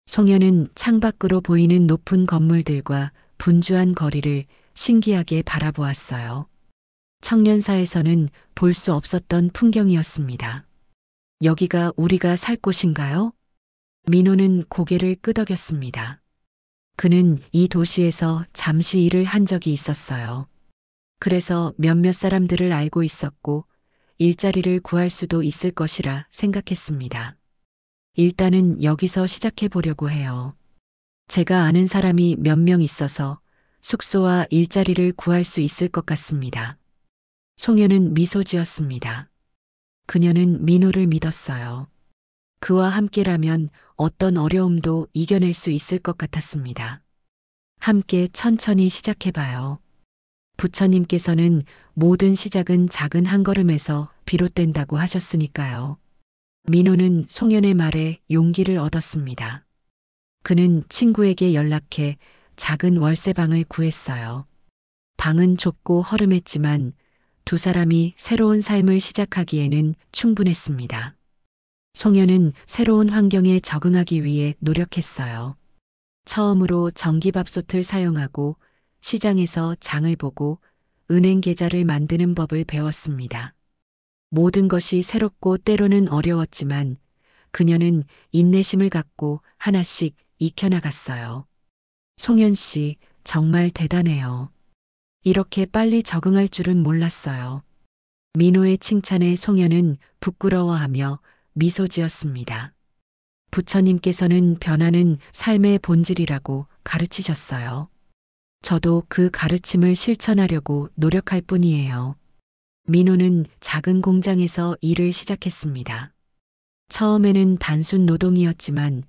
송현은 창밖으로 보이는 높은 건물들과 분주한 거리를 신기하게 바라보았어요. 청년사에서는 볼 수 없었던 풍경이었습니다. 여기가 우리가 살 곳인가요? 민호는 고개를 끄덕였습니다. 그는 이 도시에서 잠시 일을 한 적이 있었어요. 그래서 몇몇 사람들을 알고 있었고 일자리를 구할 수도 있을 것이라 생각했습니다. 일단은 여기서 시작해 보려고 해요. 제가 아는 사람이 몇 명 있어서 숙소와 일자리를 구할 수 있을 것 같습니다. 송현은 미소 지었습니다. 그녀는 민호를 믿었어요. 그와 함께라면 어떤 어려움도 이겨낼 수 있을 것 같았습니다. 함께 천천히 시작해봐요. 부처님께서는 모든 시작은 작은 한 걸음에서 비롯된다고 하셨으니까요. 민호는 송현의 말에 용기를 얻었습니다. 그는 친구에게 연락해 작은 월세방을 구했어요. 방은 좁고 허름했지만 두 사람이 새로운 삶을 시작하기에는 충분했습니다. 송현은 새로운 환경에 적응하기 위해 노력했어요. 처음으로 전기밥솥을 사용하고 시장에서 장을 보고 은행 계좌를 만드는 법을 배웠습니다. 모든 것이 새롭고 때로는 어려웠지만 그녀는 인내심을 갖고 하나씩 익혀나갔어요. 송현 씨, 정말 대단해요. 이렇게 빨리 적응할 줄은 몰랐어요. 민호의 칭찬에 송현은 부끄러워하며 미소 지었습니다. 부처님께서는 변화는 삶의 본질이라고 가르치셨어요. 저도 그 가르침을 실천하려고 노력할 뿐이에요. 민호는 작은 공장에서 일을 시작했습니다. 처음에는 단순 노동이었지만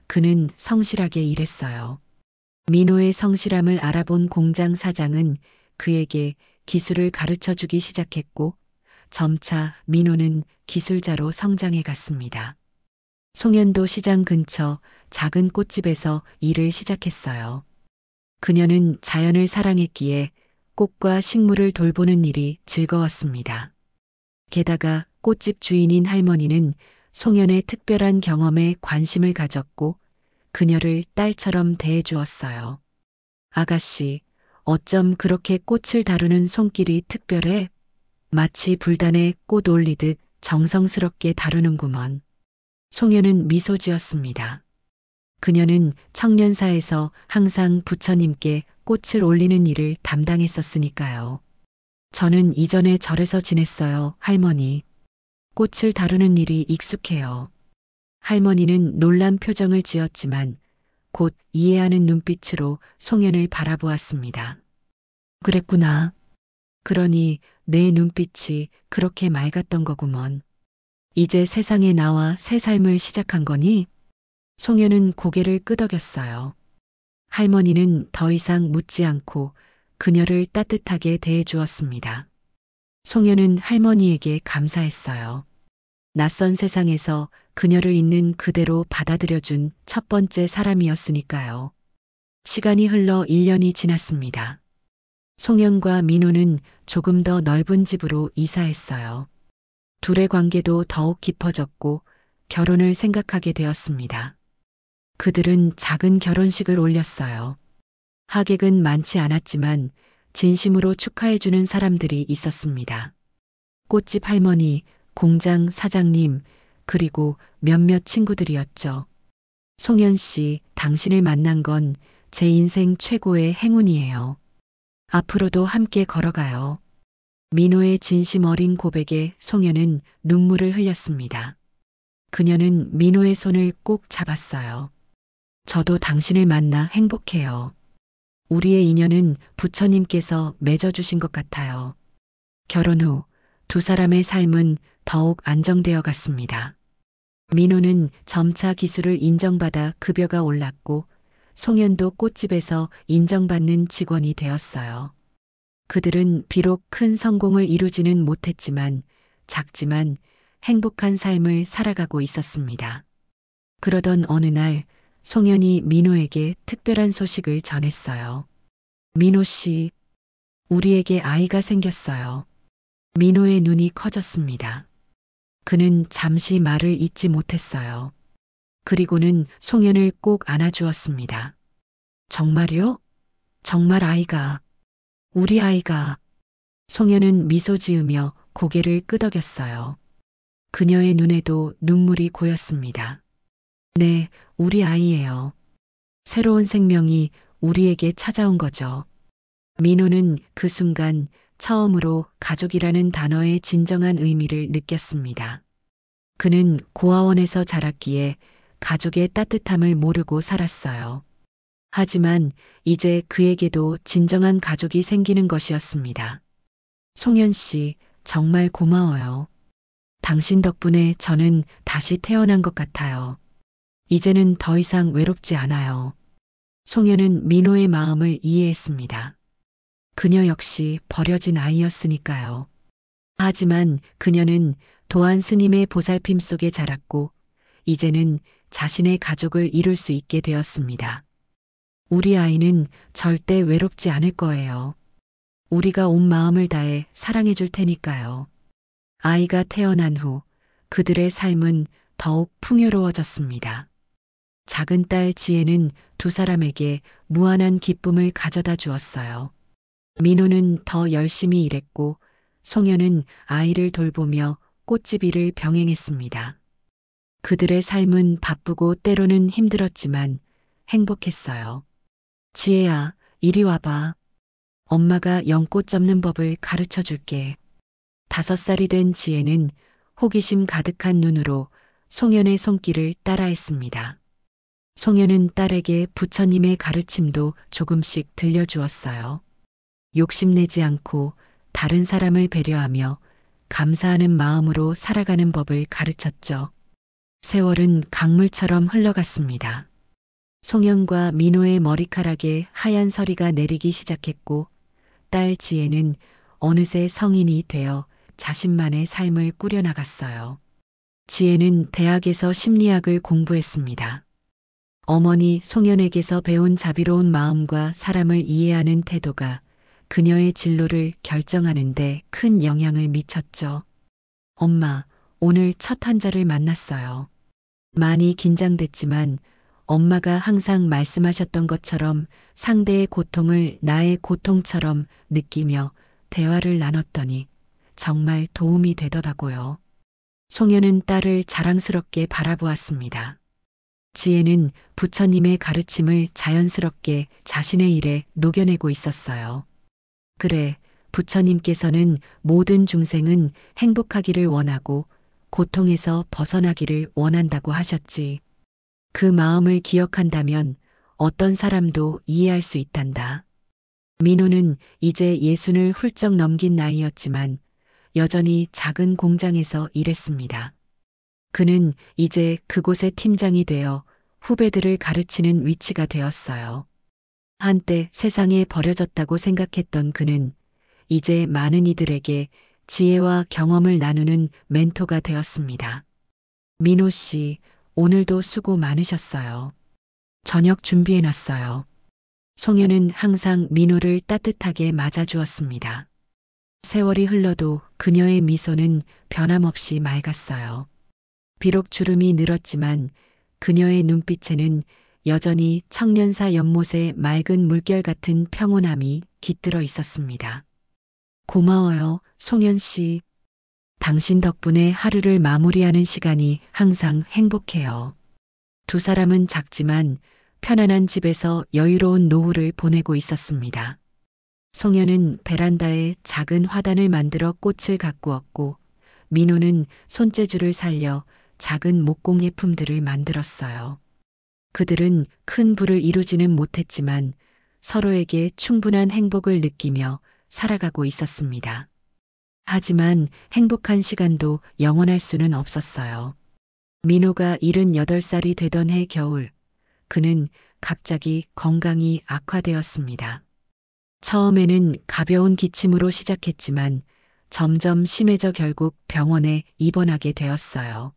그는 성실하게 일했어요. 민호의 성실함을 알아본 공장 사장은 그에게 기술을 가르쳐 주기 시작했고 점차 민호는 기술자로 성장해 갔습니다. 송현도 시장 근처 작은 꽃집에서 일을 시작했어요. 그녀는 자연을 사랑했기에 꽃과 식물을 돌보는 일이 즐거웠습니다. 게다가 꽃집 주인인 할머니는 송현의 특별한 경험에 관심을 가졌고 그녀를 딸처럼 대해주었어요. 아가씨, 어쩜 그렇게 꽃을 다루는 손길이 특별해? 마치 불단에 꽃 올리듯 정성스럽게 다루는구먼. 송현은 미소 지었습니다. 그녀는 청년사에서 항상 부처님께 꽃을 올리는 일을 담당했었으니까요. 저는 이전에 절에서 지냈어요, 할머니. 꽃을 다루는 일이 익숙해요. 할머니는 놀란 표정을 지었지만 곧 이해하는 눈빛으로 송현을 바라보았습니다. 그랬구나. 그러니 내 눈빛이 그렇게 맑았던 거구먼. 이제 세상에 나와 새 삶을 시작한 거니? 송현은 고개를 끄덕였어요. 할머니는 더 이상 묻지 않고 그녀를 따뜻하게 대해주었습니다. 송현은 할머니에게 감사했어요. 낯선 세상에서 그녀를 있는 그대로 받아들여준 첫 번째 사람이었으니까요. 시간이 흘러 1년이 지났습니다. 송현과 민호는 조금 더 넓은 집으로 이사했어요. 둘의 관계도 더욱 깊어졌고 결혼을 생각하게 되었습니다. 그들은 작은 결혼식을 올렸어요. 하객은 많지 않았지만 진심으로 축하해주는 사람들이 있었습니다. 꽃집 할머니, 공장 사장님, 그리고 몇몇 친구들이었죠. 송현 씨, 당신을 만난 건 제 인생 최고의 행운이에요. 앞으로도 함께 걸어가요. 민호의 진심 어린 고백에 송현은 눈물을 흘렸습니다. 그녀는 민호의 손을 꼭 잡았어요. 저도 당신을 만나 행복해요. 우리의 인연은 부처님께서 맺어주신 것 같아요. 결혼 후 두 사람의 삶은 더욱 안정되어 갔습니다. 민호는 점차 기술을 인정받아 급여가 올랐고 송현도 꽃집에서 인정받는 직원이 되었어요. 그들은 비록 큰 성공을 이루지는 못했지만 작지만 행복한 삶을 살아가고 있었습니다. 그러던 어느 날 송현이 민호에게 특별한 소식을 전했어요. 민호 씨, 우리에게 아이가 생겼어요. 민호의 눈이 커졌습니다. 그는 잠시 말을 잇지 못했어요. 그리고는 송현을 꼭 안아주었습니다. 정말요? 정말 아이가, 우리 아이가. 송현은 미소 지으며 고개를 끄덕였어요. 그녀의 눈에도 눈물이 고였습니다. 네, 우리 아이예요. 새로운 생명이 우리에게 찾아온 거죠. 민호는 그 순간 처음으로 가족이라는 단어의 진정한 의미를 느꼈습니다. 그는 고아원에서 자랐기에 가족의 따뜻함을 모르고 살았어요. 하지만 이제 그에게도 진정한 가족이 생기는 것이었습니다. 송현 씨, 정말 고마워요. 당신 덕분에 저는 다시 태어난 것 같아요. 이제는 더 이상 외롭지 않아요. 송현은 민호의 마음을 이해했습니다. 그녀 역시 버려진 아이였으니까요. 하지만 그녀는 도안 스님의 보살핌 속에 자랐고 이제는 자신의 가족을 이룰 수 있게 되었습니다. 우리 아이는 절대 외롭지 않을 거예요. 우리가 온 마음을 다해 사랑해 줄 테니까요. 아이가 태어난 후 그들의 삶은 더욱 풍요로워졌습니다. 작은 딸 지혜는 두 사람에게 무한한 기쁨을 가져다 주었어요. 민호는 더 열심히 일했고 송현은 아이를 돌보며 꽃집 일을 병행했습니다. 그들의 삶은 바쁘고 때로는 힘들었지만 행복했어요. 지혜야, 이리 와봐. 엄마가 연꽃 접는 법을 가르쳐 줄게. 5살이 된 지혜는 호기심 가득한 눈으로 송현의 손길을 따라했습니다. 송현은 딸에게 부처님의 가르침도 조금씩 들려주었어요. 욕심내지 않고 다른 사람을 배려하며 감사하는 마음으로 살아가는 법을 가르쳤죠. 세월은 강물처럼 흘러갔습니다. 송현과 민호의 머리카락에 하얀 서리가 내리기 시작했고 딸 지혜는 어느새 성인이 되어 자신만의 삶을 꾸려나갔어요. 지혜는 대학에서 심리학을 공부했습니다. 어머니 송현에게서 배운 자비로운 마음과 사람을 이해하는 태도가 그녀의 진로를 결정하는 데 큰 영향을 미쳤죠. 엄마, 오늘 첫 환자를 만났어요. 많이 긴장됐지만 엄마가 항상 말씀하셨던 것처럼 상대의 고통을 나의 고통처럼 느끼며 대화를 나눴더니 정말 도움이 되더라고요. 송현은 딸을 자랑스럽게 바라보았습니다. 지혜는 부처님의 가르침을 자연스럽게 자신의 일에 녹여내고 있었어요. 그래, 부처님께서는 모든 중생은 행복하기를 원하고 고통에서 벗어나기를 원한다고 하셨지. 그 마음을 기억한다면 어떤 사람도 이해할 수 있단다. 민호는 이제 60을 훌쩍 넘긴 나이였지만 여전히 작은 공장에서 일했습니다. 그는 이제 그곳의 팀장이 되어 후배들을 가르치는 위치가 되었어요. 한때 세상에 버려졌다고 생각했던 그는 이제 많은 이들에게 지혜와 경험을 나누는 멘토가 되었습니다. 민호 씨, 오늘도 수고 많으셨어요. 저녁 준비해놨어요. 송현은 항상 민호를 따뜻하게 맞아주었습니다. 세월이 흘러도 그녀의 미소는 변함없이 맑았어요. 비록 주름이 늘었지만 그녀의 눈빛에는 여전히 청년사 연못의 맑은 물결 같은 평온함이 깃들어 있었습니다. 고마워요, 송현 씨. 당신 덕분에 하루를 마무리하는 시간이 항상 행복해요. 두 사람은 작지만 편안한 집에서 여유로운 노후를 보내고 있었습니다. 송현은 베란다에 작은 화단을 만들어 꽃을 가꾸었고 민호는 손재주를 살려 작은 목공 예품들을 만들었어요. 그들은 큰 부를 이루지는 못했지만 서로에게 충분한 행복을 느끼며 살아가고 있었습니다. 하지만 행복한 시간도 영원할 수는 없었어요. 민호가 78살이 되던 해 겨울, 그는 갑자기 건강이 악화되었습니다. 처음에는 가벼운 기침으로 시작했지만 점점 심해져 결국 병원에 입원하게 되었어요.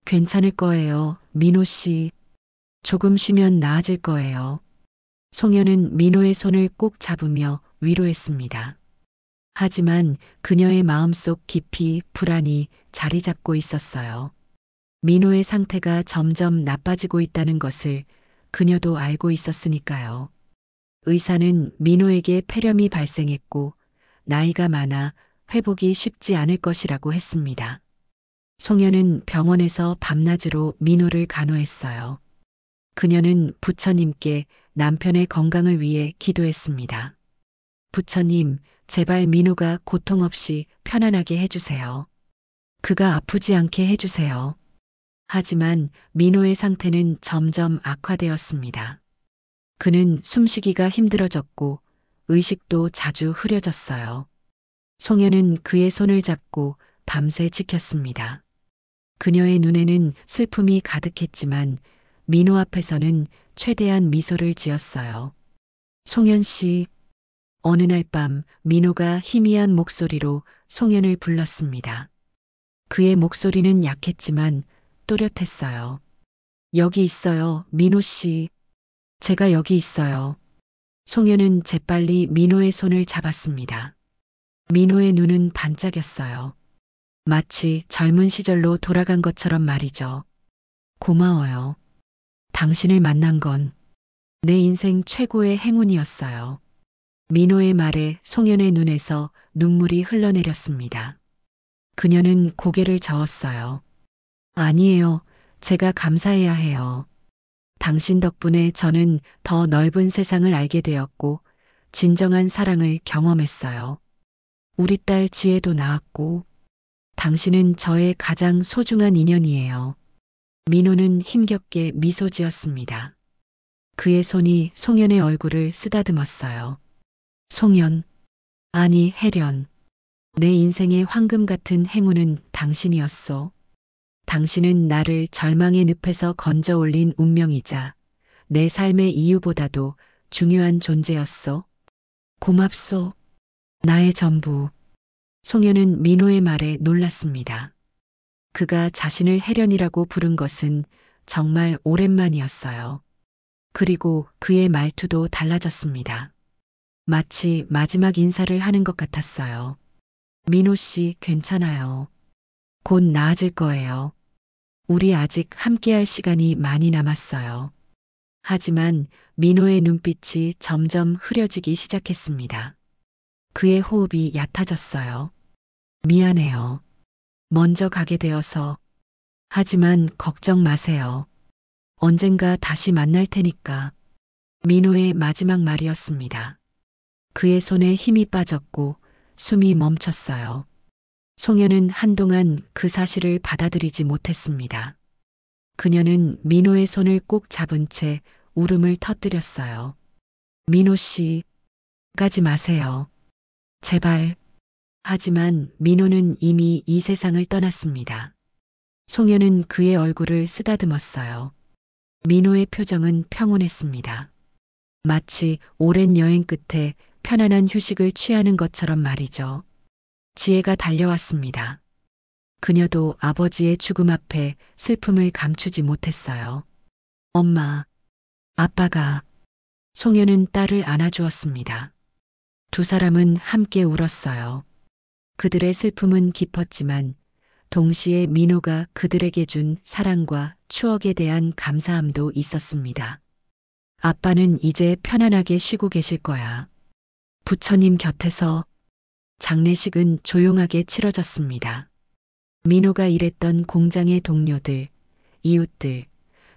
괜찮을 거예요, 민호 씨. 조금 쉬면 나아질 거예요. 송현은 민호의 손을 꼭 잡으며 위로했습니다. 하지만 그녀의 마음속 깊이 불안이 자리 잡고 있었어요. 민호의 상태가 점점 나빠지고 있다는 것을 그녀도 알고 있었으니까요. 의사는 민호에게 폐렴이 발생했고 나이가 많아 회복이 쉽지 않을 것이라고 했습니다. 송현은 병원에서 밤낮으로 민호를 간호했어요. 그녀는 부처님께 남편의 건강을 위해 기도했습니다. 부처님, 제발 민호가 고통 없이 편안하게 해주세요. 그가 아프지 않게 해주세요. 하지만 민호의 상태는 점점 악화되었습니다. 그는 숨쉬기가 힘들어졌고 의식도 자주 흐려졌어요. 송현은 그의 손을 잡고 밤새 지켰습니다. 그녀의 눈에는 슬픔이 가득했지만 민호 앞에서는 최대한 미소를 지었어요. 송현 씨. 어느 날 밤 민호가 희미한 목소리로 송현을 불렀습니다. 그의 목소리는 약했지만 또렷했어요. 여기 있어요, 민호 씨. 제가 여기 있어요. 송현은 재빨리 민호의 손을 잡았습니다. 민호의 눈은 반짝였어요. 마치 젊은 시절로 돌아간 것처럼 말이죠. 고마워요. 당신을 만난 건 내 인생 최고의 행운이었어요. 민호의 말에 송현의 눈에서 눈물이 흘러내렸습니다. 그녀는 고개를 저었어요. 아니에요. 제가 감사해야 해요. 당신 덕분에 저는 더 넓은 세상을 알게 되었고 진정한 사랑을 경험했어요. 우리 딸 지혜도 낳았고 당신은 저의 가장 소중한 인연이에요. 민호는 힘겹게 미소 지었습니다. 그의 손이 송현의 얼굴을 쓰다듬었어요. 송현, 아니 혜련, 내 인생의 황금 같은 행운은 당신이었소. 당신은 나를 절망의 늪에서 건져 올린 운명이자 내 삶의 이유보다도 중요한 존재였소. 고맙소. 나의 전부. 송현은 민호의 말에 놀랐습니다. 그가 자신을 혜련이라고 부른 것은 정말 오랜만이었어요. 그리고 그의 말투도 달라졌습니다. 마치 마지막 인사를 하는 것 같았어요. 민호 씨 괜찮아요. 곧 나아질 거예요. 우리 아직 함께할 시간이 많이 남았어요. 하지만 민호의 눈빛이 점점 흐려지기 시작했습니다. 그의 호흡이 얕아졌어요. 미안해요. 먼저 가게 되어서. 하지만 걱정 마세요. 언젠가 다시 만날 테니까. 민호의 마지막 말이었습니다. 그의 손에 힘이 빠졌고 숨이 멈췄어요. 송현은 한동안 그 사실을 받아들이지 못했습니다. 그녀는 민호의 손을 꼭 잡은 채 울음을 터뜨렸어요. 민호 씨, 가지 마세요. 제발. 하지만 민호는 이미 이 세상을 떠났습니다. 송현은 그의 얼굴을 쓰다듬었어요. 민호의 표정은 평온했습니다. 마치 오랜 여행 끝에 편안한 휴식을 취하는 것처럼 말이죠. 지혜가 달려왔습니다. 그녀도 아버지의 죽음 앞에 슬픔을 감추지 못했어요. 엄마, 아빠가. 송현은 딸을 안아주었습니다. 두 사람은 함께 울었어요. 그들의 슬픔은 깊었지만 동시에 민호가 그들에게 준 사랑과 추억에 대한 감사함도 있었습니다. 아빠는 이제 편안하게 쉬고 계실 거야. 부처님 곁에서. 장례식은 조용하게 치러졌습니다. 민호가 일했던 공장의 동료들, 이웃들,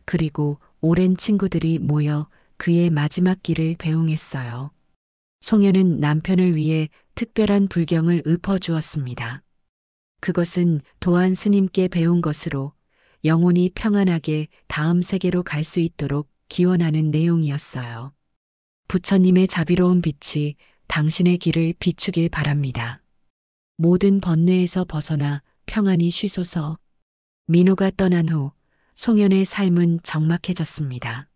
그리고 오랜 친구들이 모여 그의 마지막 길을 배웅했어요. 송현은 남편을 위해 특별한 불경을 읊어주었습니다. 그것은 도안 스님께 배운 것으로 영혼이 평안하게 다음 세계로 갈 수 있도록 기원하는 내용이었어요. 부처님의 자비로운 빛이 당신의 길을 비추길 바랍니다. 모든 번뇌에서 벗어나 평안히 쉬소서. 민호가 떠난 후 송현의 삶은 적막해졌습니다.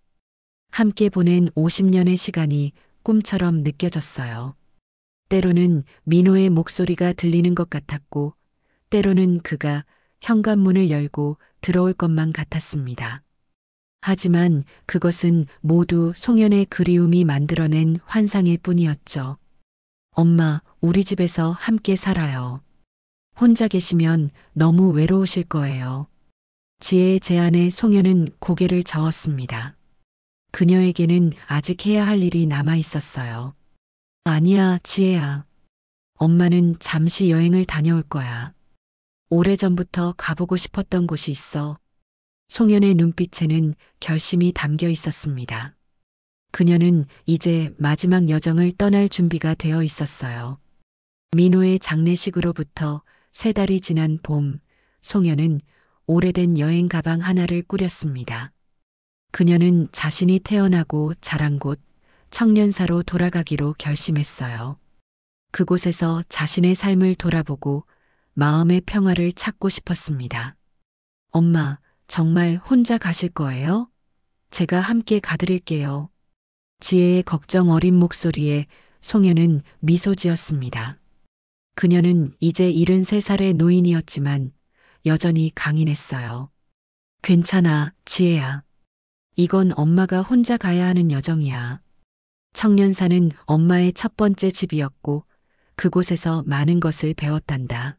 함께 보낸 50년의 시간이 꿈처럼 느껴졌어요. 때로는 민호의 목소리가 들리는 것 같았고, 때로는 그가 현관문을 열고 들어올 것만 같았습니다. 하지만 그것은 모두 송현의 그리움이 만들어낸 환상일 뿐이었죠. 엄마, 우리 집에서 함께 살아요. 혼자 계시면 너무 외로우실 거예요. 지혜의 제안에 송현은 고개를 저었습니다. 그녀에게는 아직 해야 할 일이 남아 있었어요. 아니야, 지혜야. 엄마는 잠시 여행을 다녀올 거야. 오래전부터 가보고 싶었던 곳이 있어. 송현의 눈빛에는 결심이 담겨 있었습니다. 그녀는 이제 마지막 여정을 떠날 준비가 되어 있었어요. 민호의 장례식으로부터 3달이 지난 봄, 송현은 오래된 여행 가방 하나를 꾸렸습니다. 그녀는 자신이 태어나고 자란 곳, 청년사로 돌아가기로 결심했어요. 그곳에서 자신의 삶을 돌아보고 마음의 평화를 찾고 싶었습니다. 엄마, 정말 혼자 가실 거예요? 제가 함께 가드릴게요. 지혜의 걱정 어린 목소리에 송현은 미소 지었습니다. 그녀는 이제 73살의 노인이었지만 여전히 강인했어요. 괜찮아, 지혜야. 이건 엄마가 혼자 가야 하는 여정이야. 청년사는 엄마의 첫 번째 집이었고 그곳에서 많은 것을 배웠단다.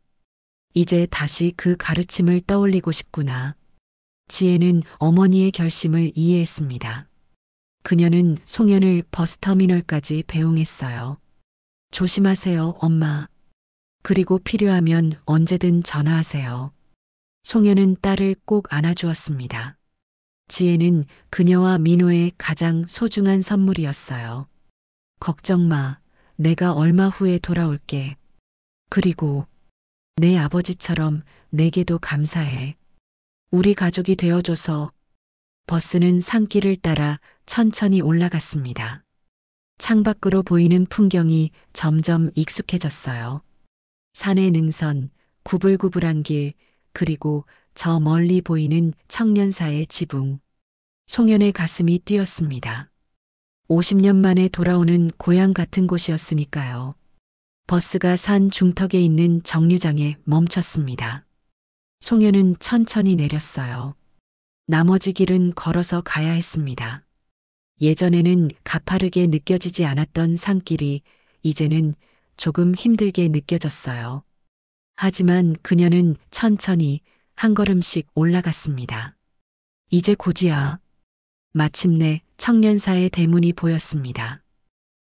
이제 다시 그 가르침을 떠올리고 싶구나. 지혜는 어머니의 결심을 이해했습니다. 그녀는 송현을 버스터미널까지 배웅했어요. 조심하세요, 엄마. 그리고 필요하면 언제든 전화하세요. 송현은 딸을 꼭 안아주었습니다. 지혜는 그녀와 민호의 가장 소중한 선물이었어요. 걱정 마. 내가 얼마 후에 돌아올게. 그리고 내 아버지처럼 내게도 감사해. 우리 가족이 되어줘서. 버스는 산길을 따라 천천히 올라갔습니다. 창밖으로 보이는 풍경이 점점 익숙해졌어요. 산의 능선, 구불구불한 길, 그리고 저 멀리 보이는 청년사의 지붕. 송현의 가슴이 뛰었습니다. 50년 만에 돌아오는 고향 같은 곳이었으니까요. 버스가 산 중턱에 있는 정류장에 멈췄습니다. 송현은 천천히 내렸어요. 나머지 길은 걸어서 가야 했습니다. 예전에는 가파르게 느껴지지 않았던 산길이 이제는 조금 힘들게 느껴졌어요. 하지만 그녀는 천천히 한 걸음씩 올라갔습니다. 이제 곧이야. 마침내 청년사의 대문이 보였습니다.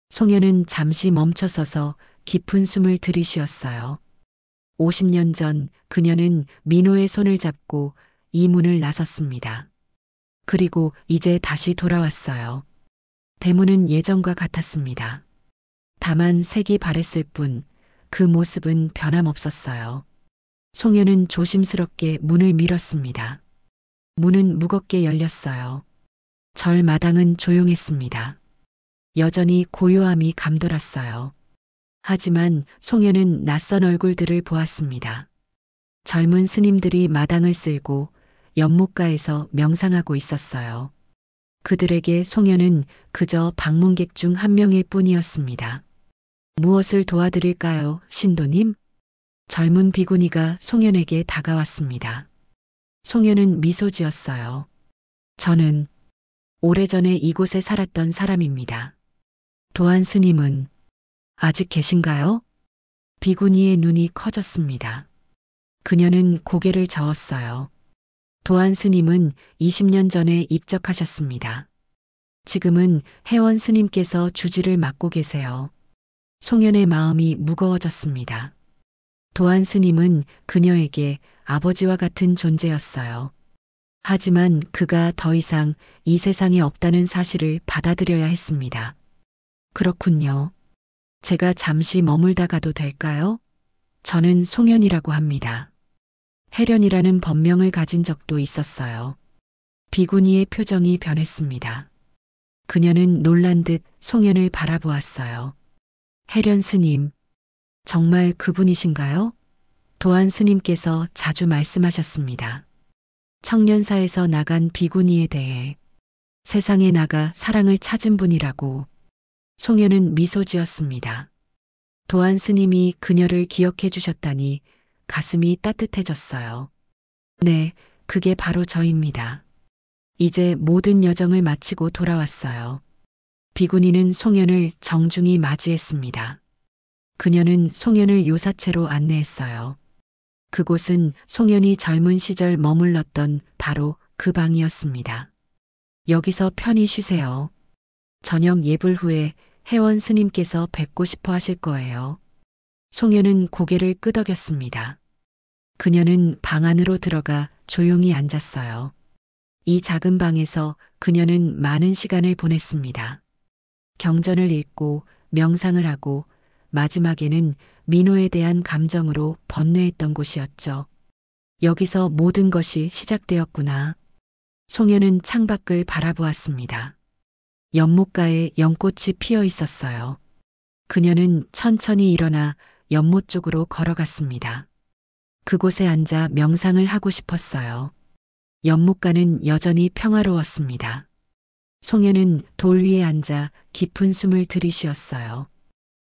송현은 잠시 멈춰서서 깊은 숨을 들이쉬었어요. 50년 전 그녀는 민호의 손을 잡고 이 문을 나섰습니다. 그리고 이제 다시 돌아왔어요. 대문은 예전과 같았습니다. 다만 색이 바랬을 뿐 그 모습은 변함없었어요. 송현은 조심스럽게 문을 밀었습니다. 문은 무겁게 열렸어요. 절 마당은 조용했습니다. 여전히 고요함이 감돌았어요. 하지만 송현은 낯선 얼굴들을 보았습니다. 젊은 스님들이 마당을 쓸고 연못가에서 명상하고 있었어요. 그들에게 송현은 그저 방문객 중 한 명일 뿐이었습니다. 무엇을 도와드릴까요, 신도님? 젊은 비구니가 송현에게 다가왔습니다. 송현은 미소 지었어요. 저는 오래전에 이곳에 살았던 사람입니다. 도안 스님은 아직 계신가요? 비구니의 눈이 커졌습니다. 그녀는 고개를 저었어요. 도안 스님은 20년 전에 입적하셨습니다. 지금은 혜원 스님께서 주지를 맡고 계세요. 송현의 마음이 무거워졌습니다. 도안 스님은 그녀에게 아버지와 같은 존재였어요. 하지만 그가 더 이상 이 세상에 없다는 사실을 받아들여야 했습니다. 그렇군요. 제가 잠시 머물다 가도 될까요? 저는 송현이라고 합니다. 혜련이라는 법명을 가진 적도 있었어요. 비구니의 표정이 변했습니다. 그녀는 놀란 듯 송현을 바라보았어요. 혜련 스님, 정말 그분이신가요? 도안 스님께서 자주 말씀하셨습니다. 청년사에서 나간 비구니에 대해 세상에 나가 사랑을 찾은 분이라고. 송현은 미소 지었습니다. 도안 스님이 그녀를 기억해 주셨다니 가슴이 따뜻해졌어요. 네, 그게 바로 저입니다. 이제 모든 여정을 마치고 돌아왔어요. 비구니는 송현을 정중히 맞이했습니다. 그녀는 송현을 요사체로 안내했어요. 그곳은 송현이 젊은 시절 머물렀던 바로 그 방이었습니다. 여기서 편히 쉬세요. 저녁 예불 후에 혜원 스님께서 뵙고 싶어 하실 거예요. 송현은 고개를 끄덕였습니다. 그녀는 방 안으로 들어가 조용히 앉았어요. 이 작은 방에서 그녀는 많은 시간을 보냈습니다. 경전을 읽고 명상을 하고 마지막에는 민호에 대한 감정으로 번뇌했던 곳이었죠. 여기서 모든 것이 시작되었구나. 송현은 창밖을 바라보았습니다. 연못가에 연꽃이 피어 있었어요. 그녀는 천천히 일어나 연못 쪽으로 걸어갔습니다. 그곳에 앉아 명상을 하고 싶었어요. 연못가는 여전히 평화로웠습니다. 송현은 돌 위에 앉아 깊은 숨을 들이쉬었어요.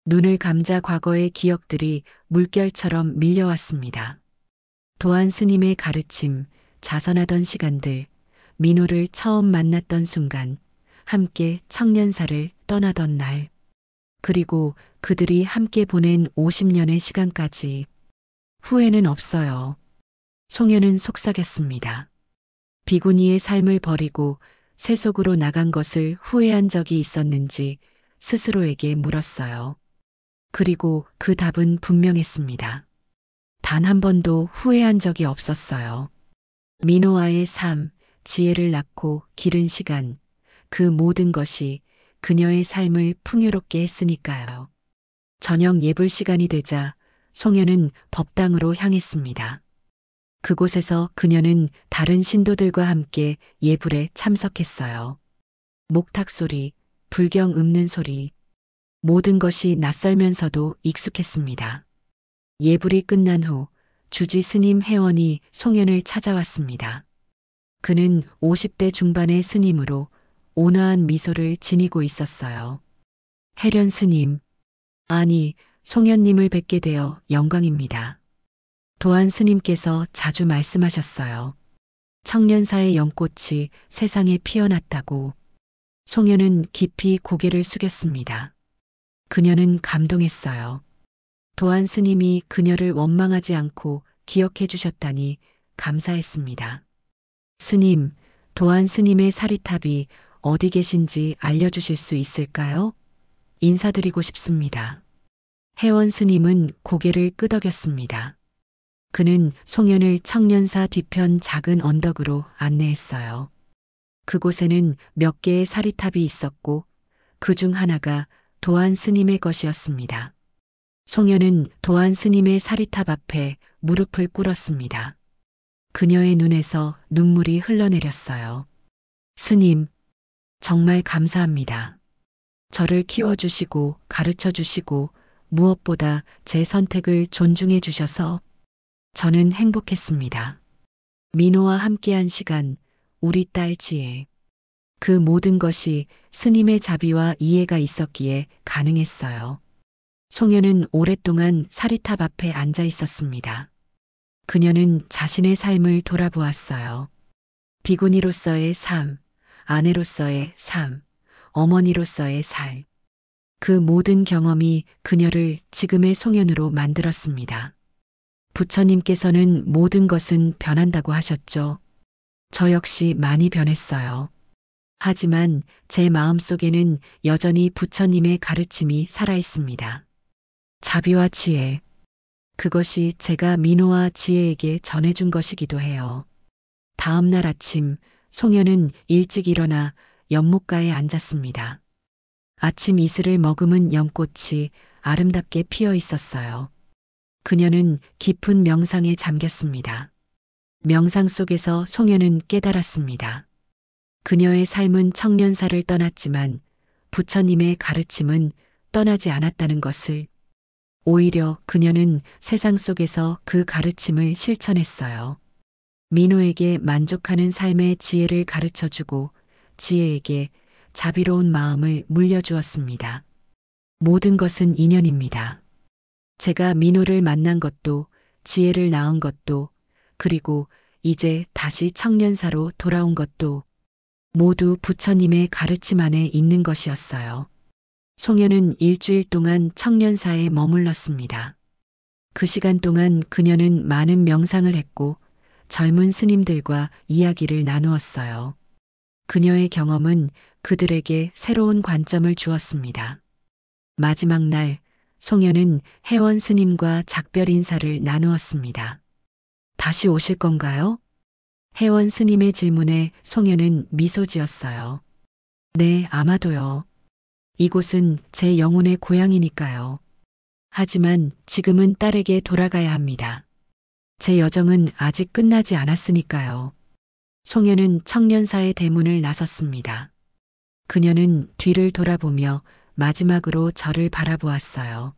눈을 감자 과거의 기억들이 물결처럼 밀려왔습니다. 도안 스님의 가르침, 자선하던 시간들, 민호를 처음 만났던 순간, 함께 청년사를 떠나던 날, 그리고 그들이 함께 보낸 50년의 시간까지. 후회는 없어요. 송현은 속삭였습니다. 비구니의 삶을 버리고 세속으로 나간 것을 후회한 적이 있었는지 스스로에게 물었어요. 그리고 그 답은 분명했습니다. 단 한 번도 후회한 적이 없었어요. 민호와의 삶, 지혜를 낳고 기른 시간, 그 모든 것이 그녀의 삶을 풍요롭게 했으니까요. 저녁 예불 시간이 되자 송현은 법당으로 향했습니다. 그곳에서 그녀는 다른 신도들과 함께 예불에 참석했어요. 목탁 소리, 불경 읊는 소리, 모든 것이 낯설면서도 익숙했습니다. 예불이 끝난 후 주지 스님 혜원이 송현을 찾아왔습니다. 그는 50대 중반의 스님으로 온화한 미소를 지니고 있었어요. 혜련 스님, 아니, 송현님을 뵙게 되어 영광입니다. 도안 스님께서 자주 말씀하셨어요. 청년사의 연꽃이 세상에 피어났다고. 송현은 깊이 고개를 숙였습니다. 그녀는 감동했어요. 도안 스님이 그녀를 원망하지 않고 기억해 주셨다니 감사했습니다. 스님, 도안 스님의 사리탑이 어디 계신지 알려주실 수 있을까요? 인사드리고 싶습니다. 혜원 스님은 고개를 끄덕였습니다. 그는 송현을 청년사 뒤편 작은 언덕으로 안내했어요. 그곳에는 몇 개의 사리탑이 있었고 그 중 하나가 도안 스님의 것이었습니다. 송현은 도안 스님의 사리탑 앞에 무릎을 꿇었습니다. 그녀의 눈에서 눈물이 흘러내렸어요. 스님, 정말 감사합니다. 저를 키워주시고 가르쳐주시고 무엇보다 제 선택을 존중해 주셔서 저는 행복했습니다. 민호와 함께한 시간, 우리 딸 지혜. 그 모든 것이 스님의 자비와 이해가 있었기에 가능했어요. 송현은 오랫동안 사리탑 앞에 앉아 있었습니다. 그녀는 자신의 삶을 돌아보았어요. 비구니로서의 삶, 아내로서의 삶, 어머니로서의 삶. 그 모든 경험이 그녀를 지금의 송현으로 만들었습니다. 부처님께서는 모든 것은 변한다고 하셨죠. 저 역시 많이 변했어요. 하지만 제 마음속에는 여전히 부처님의 가르침이 살아있습니다. 자비와 지혜. 그것이 제가 민호와 지혜에게 전해준 것이기도 해요. 다음 날 아침, 송현은 일찍 일어나 연못가에 앉았습니다. 아침 이슬을 머금은 연꽃이 아름답게 피어 있었어요. 그녀는 깊은 명상에 잠겼습니다. 명상 속에서 송현은 깨달았습니다. 그녀의 삶은 청년사를 떠났지만 부처님의 가르침은 떠나지 않았다는 것을. 오히려 그녀는 세상 속에서 그 가르침을 실천했어요. 민호에게 만족하는 삶의 지혜를 가르쳐 주고 지혜에게 자비로운 마음을 물려주었습니다. 모든 것은 인연입니다. 제가 민호를 만난 것도 지혜를 낳은 것도 그리고 이제 다시 청년사로 돌아온 것도 모두 부처님의 가르침 안에 있는 것이었어요. 송현은 일주일 동안 청년사에 머물렀습니다. 그 시간 동안 그녀는 많은 명상을 했고 젊은 스님들과 이야기를 나누었어요. 그녀의 경험은 그들에게 새로운 관점을 주었습니다. 마지막 날, 송현은 혜원 스님과 작별 인사를 나누었습니다. 다시 오실 건가요? 혜원 스님의 질문에 송현은 미소 지었어요. 네, 아마도요. 이곳은 제 영혼의 고향이니까요. 하지만 지금은 딸에게 돌아가야 합니다. 제 여정은 아직 끝나지 않았으니까요. 송현은 청년사의 대문을 나섰습니다. 그녀는 뒤를 돌아보며 마지막으로 저를 바라보았어요.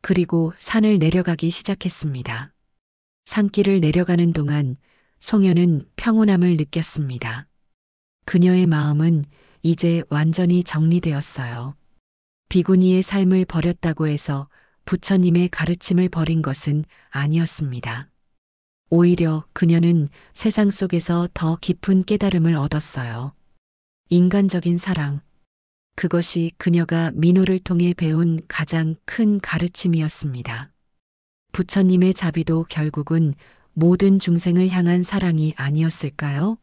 그리고 산을 내려가기 시작했습니다. 산길을 내려가는 동안 송현은 평온함을 느꼈습니다. 그녀의 마음은 이제 완전히 정리되었어요. 비구니의 삶을 버렸다고 해서 부처님의 가르침을 버린 것은 아니었습니다. 오히려 그녀는 세상 속에서 더 깊은 깨달음을 얻었어요. 인간적인 사랑. 그것이 그녀가 민호를 통해 배운 가장 큰 가르침이었습니다. 부처님의 자비도 결국은 모든 중생을 향한 사랑이 아니었을까요?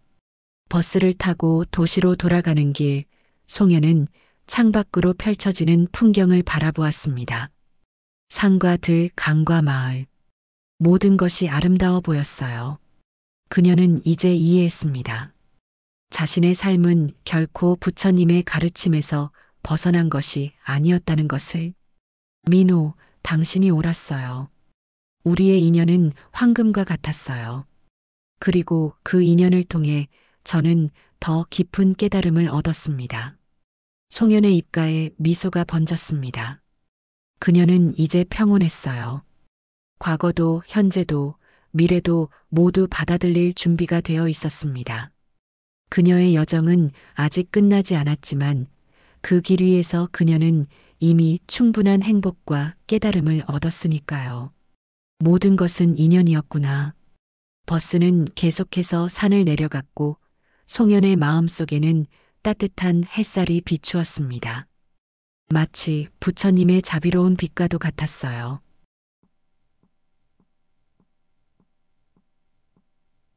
버스를 타고 도시로 돌아가는 길, 송현은 창밖으로 펼쳐지는 풍경을 바라보았습니다. 산과 들, 강과 마을. 모든 것이 아름다워 보였어요. 그녀는 이제 이해했습니다. 자신의 삶은 결코 부처님의 가르침에서 벗어난 것이 아니었다는 것을. 민호, 당신이 옳았어요. 우리의 인연은 황금과 같았어요. 그리고 그 인연을 통해 저는 더 깊은 깨달음을 얻었습니다. 송현의 입가에 미소가 번졌습니다. 그녀는 이제 평온했어요. 과거도 현재도 미래도 모두 받아들일 준비가 되어 있었습니다. 그녀의 여정은 아직 끝나지 않았지만 그 길 위에서 그녀는 이미 충분한 행복과 깨달음을 얻었으니까요. 모든 것은 인연이었구나. 버스는 계속해서 산을 내려갔고 송현의 마음속에는 따뜻한 햇살이 비추었습니다. 마치 부처님의 자비로운 빛과도 같았어요.